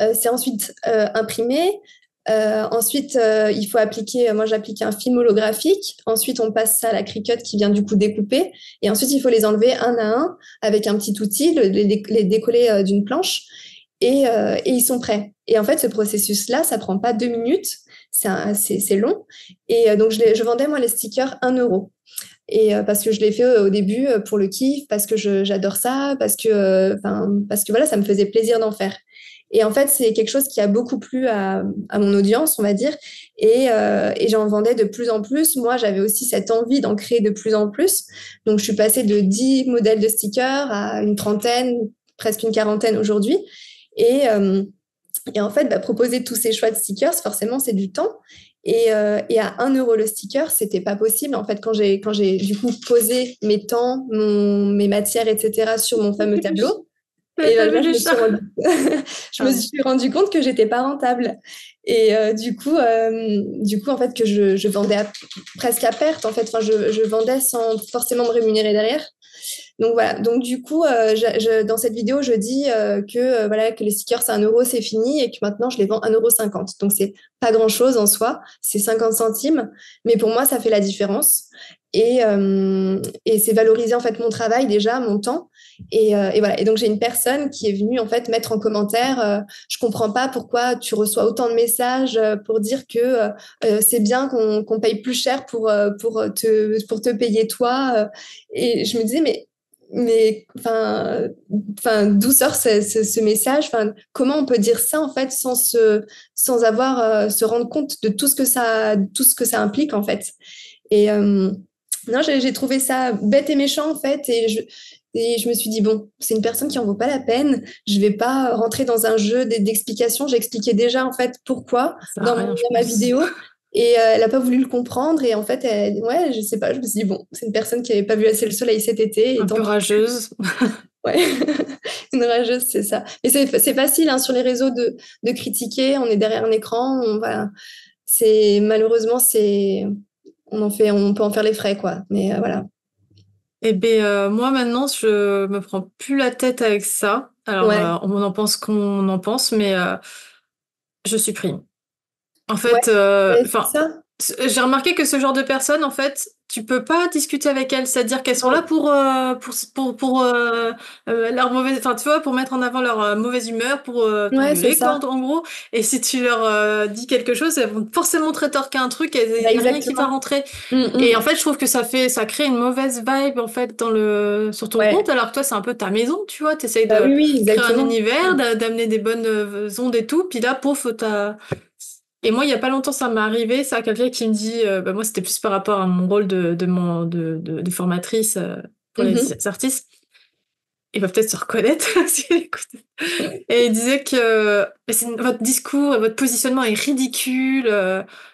C'est ensuite imprimé. Ensuite, il faut appliquer, moi j'applique un film holographique. Ensuite, on passe ça à la Cricut qui vient du coup découper. Et ensuite, il faut les enlever un à un avec un petit outil, les décoller d'une planche. Et ils sont prêts. Et en fait, ce processus-là, ça prend pas 2 minutes. C'est long. Et donc, je vendais moi les stickers 1 euro. Et parce que je l'ai fait au début pour le kiff, parce que j'adore ça, parce que voilà, ça me faisait plaisir d'en faire. Et en fait, c'est quelque chose qui a beaucoup plu à mon audience, on va dire, et j'en vendais de plus en plus. Moi, j'avais aussi cette envie d'en créer de plus en plus. Donc, je suis passée de 10 modèles de stickers à une trentaine, presque une quarantaine aujourd'hui. Et, euh, et en fait, bah, proposer tous ces choix de stickers, forcément, c'est du temps. Et à 1 euro le sticker, c'était pas possible. En fait, quand j'ai du coup posé mes temps, mes matières, etc. sur mon fameux tableau, et T'as vu là, le chat? je me suis rendu compte que j'étais pas rentable. Et du coup, en fait, que je vendais presque à perte. En fait, enfin, je vendais sans forcément me rémunérer derrière. Donc voilà, donc du coup, dans cette vidéo, je dis voilà, que les stickers, c'est 1 euro, c'est fini, et que maintenant, je les vends 1,50 €. Donc, c'est pas grand-chose en soi, c'est 50 centimes, mais pour moi, ça fait la différence. Et c'est valoriser en fait mon travail déjà, mon temps. Et voilà. Et donc, j'ai une personne qui est venue en fait mettre en commentaire, je comprends pas pourquoi tu reçois autant de messages pour dire que c'est bien qu'on paye plus cher pour te payer toi. Et je me disais, mais mais d'où sort ce message? Enfin, comment on peut dire ça en fait sans avoir se rendre compte de tout ce que ça implique en fait. Et non, j'ai trouvé ça bête et méchant en fait, et je me suis dit bon, c'est une personne qui en vaut pas la peine. Je vais pas rentrer dans un jeu d'explications. J'expliquais déjà en fait pourquoi Ça sert à rien, je dans ma pense. vidéo. Et elle n'a pas voulu le comprendre. Et en fait, ouais, je sais pas, je me suis dit, bon, c'est une personne qui n'avait pas vu assez le soleil cet été. Et Un peu tant pis. rageuse. Ouais, une rageuse, c'est ça. Et c'est facile hein, sur les réseaux de critiquer. On est derrière un écran. Voilà. Malheureusement, on peut en faire les frais, quoi. Mais voilà. Eh ben, moi maintenant, je me prends plus la tête avec ça. Alors, Ouais, on en pense qu'on en pense, mais je supprime. En ouais, fait, c'est ça. j'ai remarqué que ce genre de personnes, en fait, tu peux pas discuter avec elles, c'est-à-dire qu'elles sont là Non. pour leur mauvaise, enfin, tu vois, pour mettre en avant leur mauvaise humeur, pour Ouais, c'est t'engueuler, quoi, ça. en gros. Et si tu leur dis quelque chose, elles vont forcément te rétorquer un truc et Bah, il y a rien qui va exactement. rentrer. Mm, Et en mm. fait, je trouve que ça crée une mauvaise vibe, en fait, sur ton compte, Ouais. alors que toi, c'est un peu ta maison, tu vois, t'essayes Bah de oui, oui, créer un exactement. univers, Mm. d'amener des bonnes ondes et tout, puis là, pouf, et moi, il y a pas longtemps, ça m'est arrivé, ça, quelqu'un qui me dit, bah, moi, c'était plus par rapport à mon rôle de formatrice pour Mhm. les artistes. Il va peut-être se reconnaître s'il écoute. Et il disait que votre discours et votre positionnement est ridicule.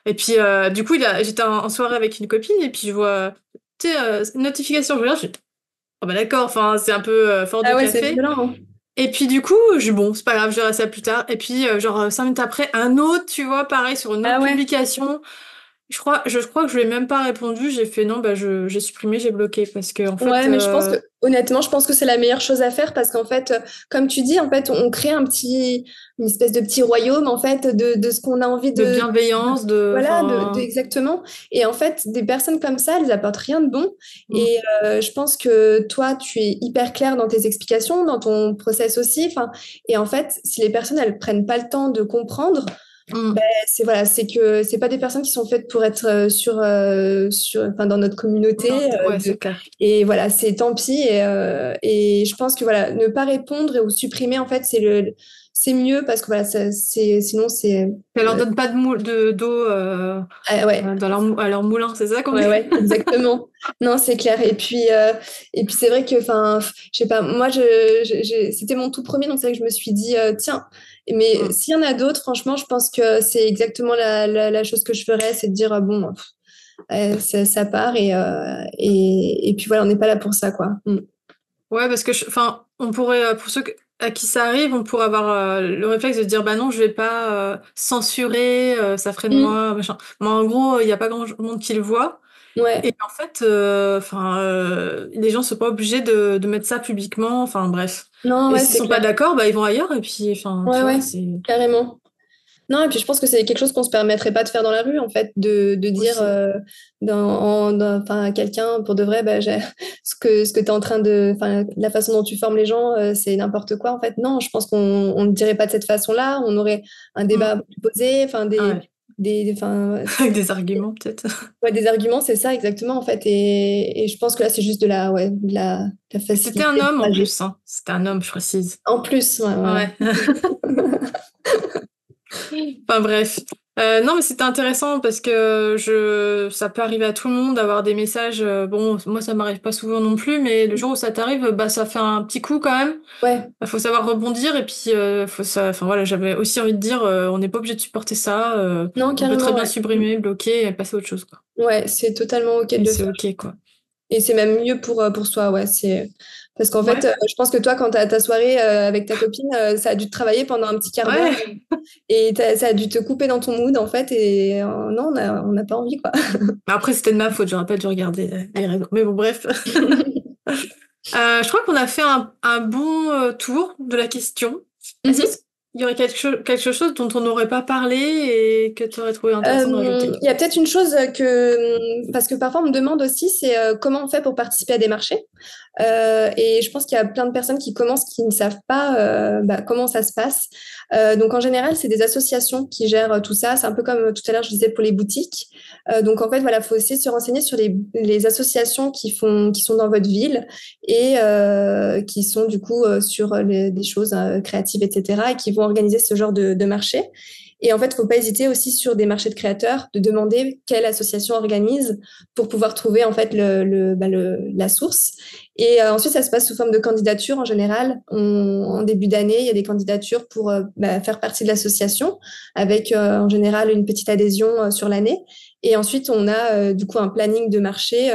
Et puis, du coup, j'étais en soirée avec une copine et puis je vois, tu sais, une notification. Je regarde, je dis, oh bah d'accord, enfin, c'est un peu fort de Ah ouais, c'est café. violent, hein. Et puis du coup, je dis bon, c'est pas grave, je verrai ça plus tard. Et puis genre 5 minutes après, un autre, tu vois, pareil sur une autre Ah ouais. publication. Je crois que je lui ai même pas répondu. J'ai fait non, bah j'ai supprimé, j'ai bloqué parce que en fait, Ouais, mais je pense que, honnêtement, je pense que c'est la meilleure chose à faire parce qu'en fait, comme tu dis, en fait, on crée une espèce de petit royaume, en fait, de ce qu'on a envie de bienveillance, voilà, enfin, exactement. Et en fait, des personnes comme ça, elles apportent rien de bon. mm, Et je pense que toi, tu es hyper clair dans tes explications, dans ton process aussi. Enfin, et en fait, si les personnes, elles prennent pas le temps de comprendre, ben, mm. c'est que c'est pas des personnes qui sont faites pour être enfin, dans notre Non, communauté. ouais, c'est clair. Et voilà, c'est tant pis. Et je pense que voilà, ne pas répondre ou supprimer, en fait, c'est mieux parce que voilà, sinon c'est Elle leur donne pas d'eau ah, ouais. à leur moulin, c'est ça qu'on Ouais, dit? ouais, exactement. Non, c'est clair. Et puis c'est vrai que, enfin, je sais pas, moi, c'était mon tout premier, donc c'est vrai que je me suis dit, tiens, mais Mm. s'il y en a d'autres, franchement, je pense que c'est exactement la chose que je ferais, c'est de dire, bon, ça part et puis voilà, on n'est pas là pour ça, quoi. Mm. Ouais, parce que, enfin, on pourrait, pour ceux à qui ça arrive, on pourrait avoir le réflexe de dire, bah non, je vais pas censurer, ça ferait de Mm. moi, machin. Mais en gros, il y a pas grand monde qui le voit. Ouais. Et en fait, enfin, les gens sont pas obligés de mettre ça publiquement. Enfin, bref. Non, Et ouais, s'ils c'est sont pas clair. d'accord, bah ils vont ailleurs. Et puis, enfin, Ouais, tu vois, ouais, c'est carrément. Non, et puis je pense que c'est quelque chose qu'on se permettrait pas de faire dans la rue, en fait, de dire aussi. enfin, à quelqu'un pour de vrai, bah, ce que tu es en train enfin, la façon dont tu formes les gens, c'est n'importe quoi, en fait. Non, je pense qu'on ne dirait pas de cette façon-là, on aurait un débat Mm. plus posé, enfin, Ah ouais. enfin, Avec des arguments, peut-être. ouais, des arguments, c'est ça, exactement, en fait. Et je pense que là, c'est juste ouais, de la Et c'était un facilité de homme en trajet. plus, hein. C'était un homme, je précise. En plus, ouais, voilà. Ouais. Enfin bref. Non, mais c'était intéressant parce que ça peut arriver à tout le monde d'avoir des messages. Bon, moi, ça m'arrive pas souvent non plus, mais le jour où ça t'arrive, bah, ça fait un petit coup quand même. Ouais, Il faut savoir rebondir et puis enfin voilà, j'avais aussi envie de dire, on n'est pas obligé de supporter ça. non, On peut très carrément, bien ouais. supprimer, bloquer et passer à autre chose, quoi. Ouais, c'est totalement OK Et de le c'est faire. ok, quoi. Et c'est même mieux pour soi, ouais. Parce qu'en fait, Ouais, je pense que toi, quand tu as ta soirée avec ta copine, ça a dû te travailler pendant un petit quart d'heure ouais. et ça a dû te couper dans ton mood, en fait. Et non, on n'a pas envie, quoi. Mais après, c'était de ma faute, j'aurais pas dû regarder les réseaux. Mais bon, bref. Je crois qu'on a fait un bon tour de la question. Est-ce Mhm. qu'il y aurait quelque chose dont on n'aurait pas parlé et que tu aurais trouvé intéressant de rajouter? Il y a peut-être une chose parce que parfois on me demande aussi, c'est comment on fait pour participer à des marchés. Et je pense qu'il y a plein de personnes qui commencent qui ne savent pas comment ça se passe. Donc en général, c'est des associations qui gèrent tout ça. C'est un peu comme tout à l'heure je disais pour les boutiques. Donc en fait, voilà, faut essayer de se renseigner sur les associations qui sont dans votre ville et qui sont du coup sur des choses créatives, etc. et qui vont organiser ce genre de marché. Et en fait, il ne faut pas hésiter aussi sur des marchés de créateurs de demander quelle association organise pour pouvoir trouver en fait la source. Et ensuite, ça se passe sous forme de candidature en général. En début d'année, il y a des candidatures pour faire partie de l'association avec en général une petite adhésion sur l'année. Et ensuite, on a du coup un planning de marché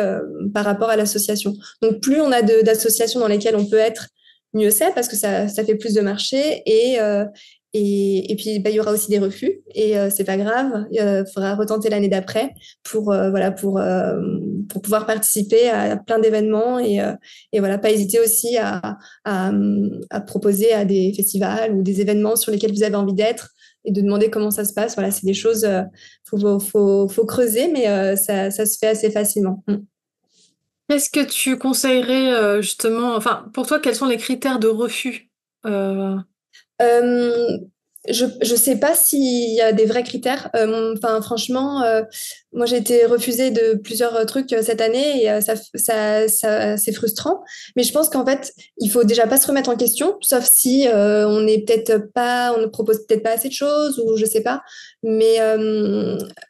par rapport à l'association. Donc, plus on a d'associations dans lesquelles on peut être, mieux c'est parce que ça fait plus de marché et puis, il y aura aussi des refus et c'est pas grave. Il faudra retenter l'année d'après pour pouvoir participer à plein d'événements et voilà, pas hésiter aussi à proposer à des festivals ou des événements sur lesquels vous avez envie d'être et de demander comment ça se passe. Voilà, c'est des choses, faut creuser, mais ça se fait assez facilement. Qu'est-ce que tu conseillerais justement, enfin, pour toi, quels sont les critères de refus? Euh, je sais pas s'il y a des vrais critères. Enfin, franchement, moi j'ai été refusée de plusieurs trucs cette année et c'est frustrant. Mais je pense qu'en fait, il faut déjà pas se remettre en question, sauf si on ne propose peut-être pas assez de choses ou je sais pas. Mais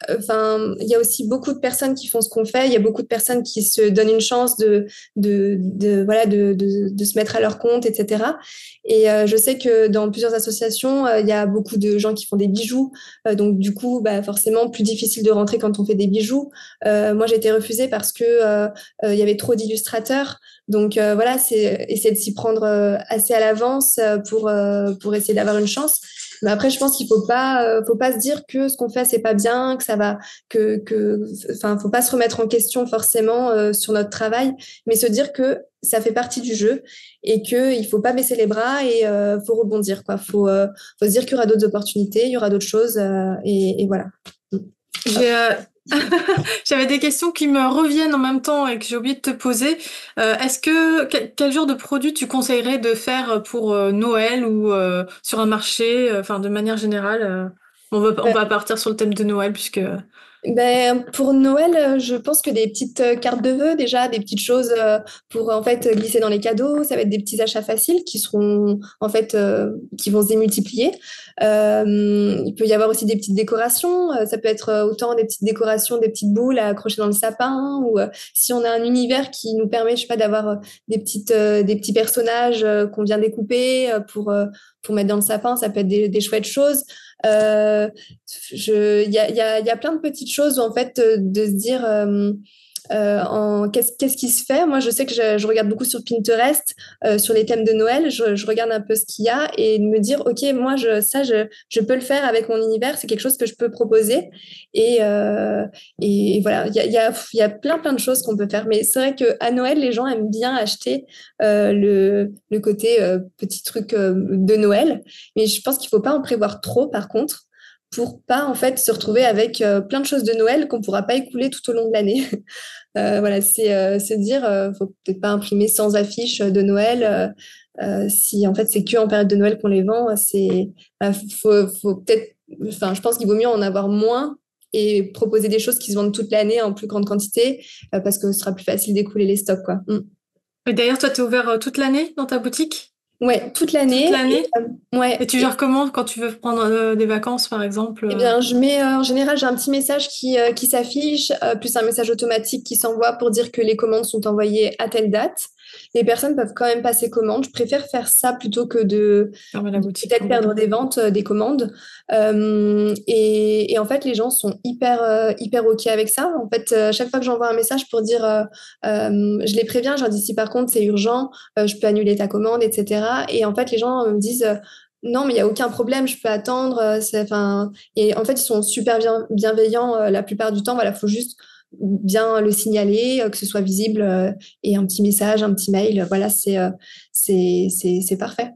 enfin, il y a aussi beaucoup de personnes qui font ce qu'on fait. Il y a beaucoup de personnes qui se donnent une chance de se mettre à leur compte, etc. Et je sais que dans plusieurs associations, il y a beaucoup de gens qui font des bijoux. Donc, du coup, forcément, plus difficile de rentrer quand on fait des bijoux. Moi, j'ai été refusée parce que il y avait trop d'illustrateurs. Donc, voilà, c'est essayer de s'y prendre assez à l'avance pour essayer d'avoir une chance. Mais après, je pense qu'il faut pas se dire que ce qu'on fait, c'est pas bien, que ça va, enfin, faut pas se remettre en question forcément sur notre travail, mais se dire que ça fait partie du jeu et qu'il faut pas baisser les bras et faut rebondir, quoi. Faut se dire qu'il y aura d'autres opportunités, il y aura d'autres choses et voilà. J'avais des questions qui me reviennent en même temps et que j'ai oublié de te poser. Quel genre de produit tu conseillerais de faire pour Noël ou sur un marché, enfin de manière générale on va partir sur le thème de Noël puisque... Pour Noël, je pense que des petites cartes de vœux, déjà, des petites choses pour en fait glisser dans les cadeaux. Ça va être des petits achats faciles qui seront en fait qui vont se démultiplier. Il peut y avoir aussi des petites décorations. Ça peut être autant des petites décorations, des petites boules à accrocher dans le sapin, ou si on a un univers qui nous permet, je sais pas, d'avoir des petits personnages qu'on vient découper pour mettre dans le sapin, ça peut être des chouettes choses. Il y a plein de petites choses en fait de se dire qu'est-ce qui se fait. Moi, je sais que je regarde beaucoup sur Pinterest sur les thèmes de Noël. Je regarde un peu ce qu'il y a et de me dire, OK, moi, je peux le faire avec mon univers. C'est quelque chose que je peux proposer. Et voilà, il y a plein de choses qu'on peut faire. Mais c'est vrai qu'à Noël, les gens aiment bien acheter le côté petit truc de Noël. Mais je pense qu'il ne faut pas en prévoir trop, par contre, pour pas en fait se retrouver avec plein de choses de Noël qu'on pourra pas écouler tout au long de l'année. Voilà, c'est se dire, faut peut-être pas imprimer 100 affiches de Noël. Si en fait c'est que en période de Noël qu'on les vend, faut peut-être, enfin, je pense qu'il vaut mieux en avoir moins et proposer des choses qui se vendent toute l'année en plus grande quantité parce que ce sera plus facile d'écouler les stocks, quoi. Et d'ailleurs, toi, t'es ouvert toute l'année dans ta boutique? Ouais, toute l'année. Toute l'année? Ouais. Et tu gères comment quand tu veux prendre des vacances, par exemple? Eh bien, je mets en général, j'ai un petit message qui s'affiche, plus un message automatique qui s'envoie pour dire que les commandes sont envoyées à telle date. Les personnes peuvent quand même passer commande. Je préfère faire ça plutôt que de Fermer la boutique. peut-être perdre des ventes, des commandes. Et en fait, les gens sont hyper OK avec ça. En fait, chaque fois que j'envoie un message pour dire, je les préviens, je leur dis si par contre c'est urgent, je peux annuler ta commande, etc. Et en fait, les gens me disent non, mais il n'y a aucun problème, je peux attendre. Et en fait, ils sont super bienveillants la plupart du temps. Voilà, il faut juste bien le signaler, que ce soit visible et un petit message, un petit mail. Voilà, c'est parfait.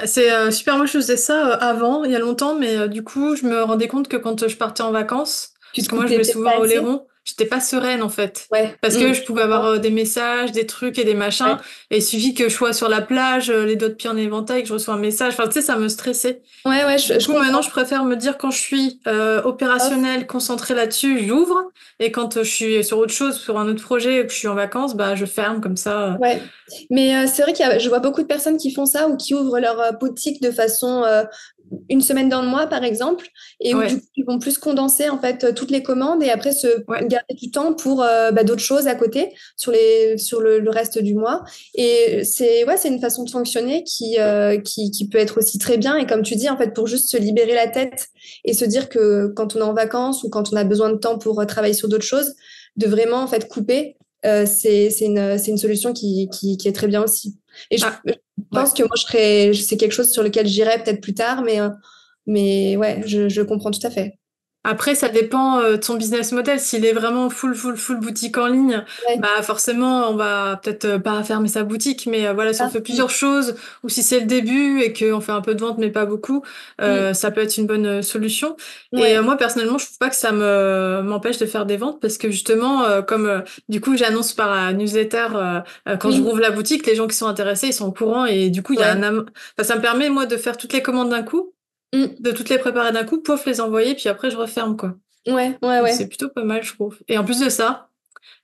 C'est super, moi je faisais ça avant, il y a longtemps, mais du coup je me rendais compte que quand je partais en vacances, Tu parce te que moi je coupais vais peut-être pas souvent à assez. Oléron, j'étais pas sereine en fait. Ouais. Parce que je pouvais avoir des messages, des trucs et des machins. Et il suffit que je sois sur la plage, les doigts de pied en éventail, que je reçois un message. Enfin, tu sais, ça me stressait. Ouais, Du coup, maintenant, je préfère me dire quand je suis opérationnelle, concentrée là-dessus, j'ouvre. Et quand je suis sur autre chose, sur un autre projet, que je suis en vacances, bah, je ferme comme ça. Ouais, mais c'est vrai je vois beaucoup de personnes qui font ça ou qui ouvrent leur boutique de façon une semaine dans le mois, par exemple, et où du coup, ils vont plus condenser en fait toutes les commandes et après se garder du temps pour d'autres choses à côté sur le reste du mois. Et c'est une façon de fonctionner qui peut être aussi très bien. Et comme tu dis, en fait, pour juste se libérer la tête et se dire que quand on est en vacances ou quand on a besoin de temps pour travailler sur d'autres choses, de vraiment en fait couper. C'est une solution qui est très bien aussi. Et je pense que moi, c'est quelque chose sur lequel j'irai peut-être plus tard, mais ouais, je comprends tout à fait. Après, ça dépend de son business model. S'il est vraiment full boutique en ligne, bah forcément, on va peut-être pas fermer sa boutique, mais voilà, si on fait plusieurs choses, ou si c'est le début et qu'on fait un peu de vente mais pas beaucoup, ça peut être une bonne solution. Et moi, personnellement, je trouve pas que ça m'empêche de faire des ventes parce que justement, comme du coup, j'annonce par la newsletter quand je rouvre la boutique, les gens qui sont intéressés, ils sont au courant et du coup, il y a enfin, ça me permet moi de faire toutes les commandes d'un coup. De toutes les préparer d'un coup, pof, les envoyer, puis après je referme, quoi. Ouais. C'est plutôt pas mal, je trouve. Et en plus de ça,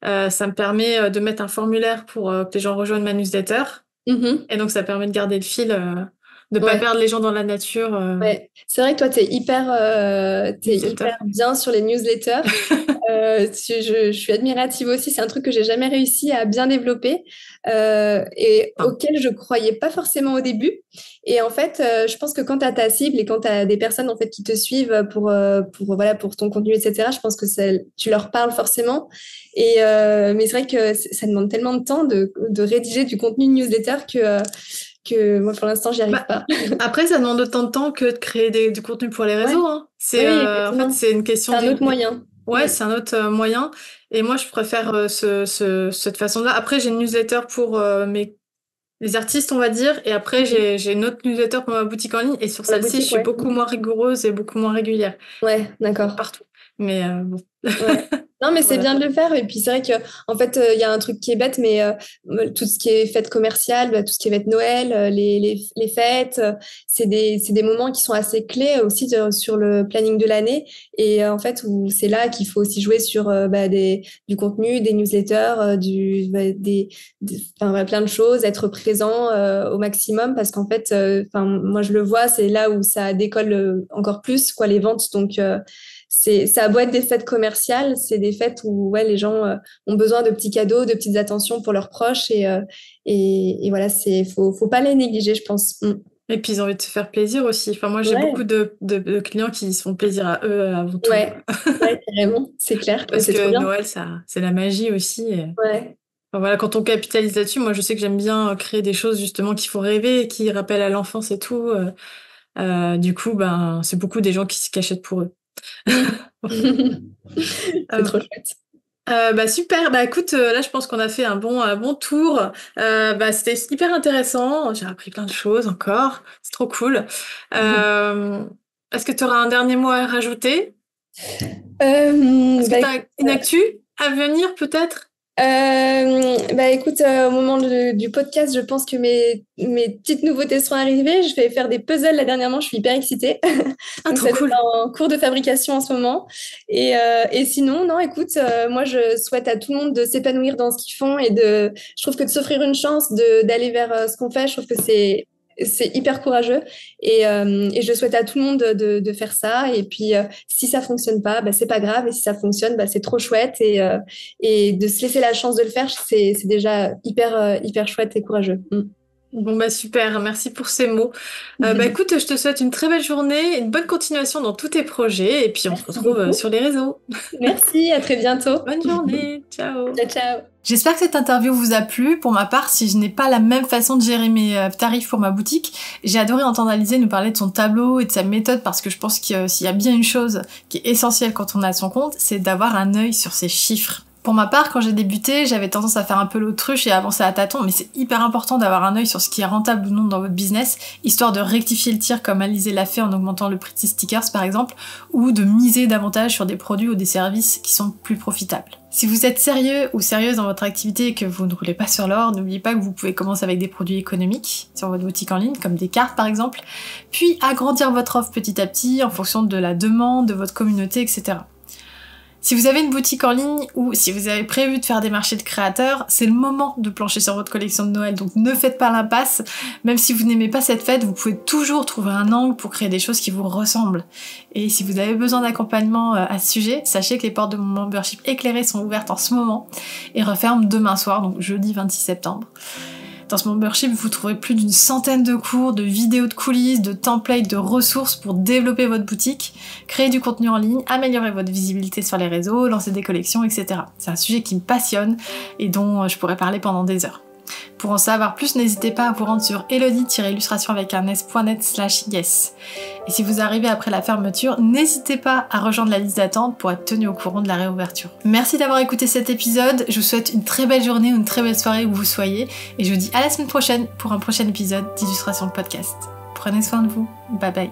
ça me permet de mettre un formulaire pour que les gens rejoignent ma newsletter. Et donc ça permet de garder le fil, de pas perdre les gens dans la nature. Ouais. C'est vrai que toi, t'es hyper bien sur les newsletters. Je suis admirative aussi. C'est un truc que j'ai jamais réussi à bien développer et auquel je croyais pas forcément au début. Et en fait, je pense que quand tu as ta cible et quand tu as des personnes en fait qui te suivent pour ton contenu, etc., je pense que tu leur parles forcément. Mais c'est vrai que ça demande tellement de temps de rédiger du contenu de newsletter que moi, pour l'instant, j'y arrive pas. Après, ça demande autant de temps que de créer du contenu pour les réseaux. Hein. En fait, c'est une question. C'est un autre moyen. Ouais, c'est un autre moyen. Et moi, je préfère cette façon-là. Après, j'ai une newsletter pour les artistes, on va dire. Et après, j'ai une autre newsletter pour ma boutique en ligne. Et sur celle-ci, je suis beaucoup moins rigoureuse et beaucoup moins régulière. Ouais, d'accord. Partout. Mais bon. Non, mais c'est bien de le faire. Et puis, c'est vrai qu'en fait, il y a un truc qui est bête, mais tout ce qui est fête commerciale, tout ce qui va être Noël, les fêtes, c'est des moments qui sont assez clés aussi sur le planning de l'année. Et en fait, c'est là qu'il faut aussi jouer sur du contenu, des newsletters, plein de choses, être présent au maximum parce qu'en fait, moi, je le vois, c'est là où ça décolle encore plus, quoi, les ventes. Donc, ça a beau être des fêtes commerciales, c'est des fêtes où les gens ont besoin de petits cadeaux, de petites attentions pour leurs proches et voilà, faut pas les négliger, je pense. Et puis ils ont envie de se faire plaisir aussi. Enfin, moi, j'ai beaucoup de clients qui se font plaisir à eux avant tout. Ouais, carrément, c'est clair. Parce c'est que Noël, c'est la magie aussi. Ouais. Enfin, voilà, quand on capitalise là-dessus, moi, je sais que j'aime bien créer des choses justement qui font rêver, qui rappellent à l'enfance et tout. Du coup, c'est beaucoup des gens qui se cachent pour eux. C'est trop chouette. Super, écoute, là je pense qu'on a fait un bon tour. C'était hyper intéressant, j'ai appris plein de choses encore, c'est trop cool. Est-ce que tu auras un dernier mot à rajouter? Est-ce que tu as une actu à venir peut-être? Écoute, au moment du podcast, je pense que mes petites nouveautés seront arrivées. Je vais faire des puzzles là dernièrement, je suis hyper excitée. Donc trop cool. En cours de fabrication en ce moment. Et sinon, non, écoute, moi je souhaite à tout le monde de s'épanouir dans ce qu'ils font et je trouve que de s'offrir une chance d'aller vers ce qu'on fait, je trouve que c'est hyper courageux et je souhaite à tout le monde de faire ça et puis si ça fonctionne pas c'est pas grave et si ça fonctionne c'est trop chouette et de se laisser la chance de le faire c'est déjà hyper chouette et courageux. Bon super, merci pour ces mots. Écoute, je te souhaite une très belle journée, une bonne continuation dans tous tes projets et puis on se retrouve sur les réseaux. Merci, à très bientôt. Bonne journée, ciao. Ciao. J'espère que cette interview vous a plu. Pour ma part, si je n'ai pas la même façon de gérer mes tarifs pour ma boutique, j'ai adoré entendre Alizée nous parler de son tableau et de sa méthode parce que je pense que s'il y a bien une chose qui est essentielle quand on a son compte, c'est d'avoir un œil sur ses chiffres. Pour ma part, quand j'ai débuté, j'avais tendance à faire un peu l'autruche et à avancer à tâtons, mais c'est hyper important d'avoir un œil sur ce qui est rentable ou non dans votre business, histoire de rectifier le tir comme Alizé l'a fait en augmentant le prix de ses stickers par exemple, ou de miser davantage sur des produits ou des services qui sont plus profitables. Si vous êtes sérieux ou sérieuse dans votre activité et que vous ne roulez pas sur l'or, n'oubliez pas que vous pouvez commencer avec des produits économiques sur votre boutique en ligne, comme des cartes par exemple, puis agrandir votre offre petit à petit en fonction de la demande, de votre communauté, etc. Si vous avez une boutique en ligne ou si vous avez prévu de faire des marchés de créateurs, c'est le moment de plancher sur votre collection de Noël, donc ne faites pas l'impasse. Même si vous n'aimez pas cette fête, vous pouvez toujours trouver un angle pour créer des choses qui vous ressemblent. Et si vous avez besoin d'accompagnement à ce sujet, sachez que les portes de mon membership éclairé sont ouvertes en ce moment et referment demain soir, donc jeudi 26 septembre. Dans ce membership, vous trouverez plus d'une centaine de cours, de vidéos de coulisses, de templates, de ressources pour développer votre boutique, créer du contenu en ligne, améliorer votre visibilité sur les réseaux, lancer des collections, etc. C'est un sujet qui me passionne et dont je pourrais parler pendant des heures. Pour en savoir plus, n'hésitez pas à vous rendre sur elodie-illustration.net/yes. Et si vous arrivez après la fermeture, n'hésitez pas à rejoindre la liste d'attente pour être tenu au courant de la réouverture. Merci d'avoir écouté cet épisode, je vous souhaite une très belle journée ou une très belle soirée où vous soyez, et je vous dis à la semaine prochaine pour un prochain épisode d'Illustration de Podcast. Prenez soin de vous, bye bye.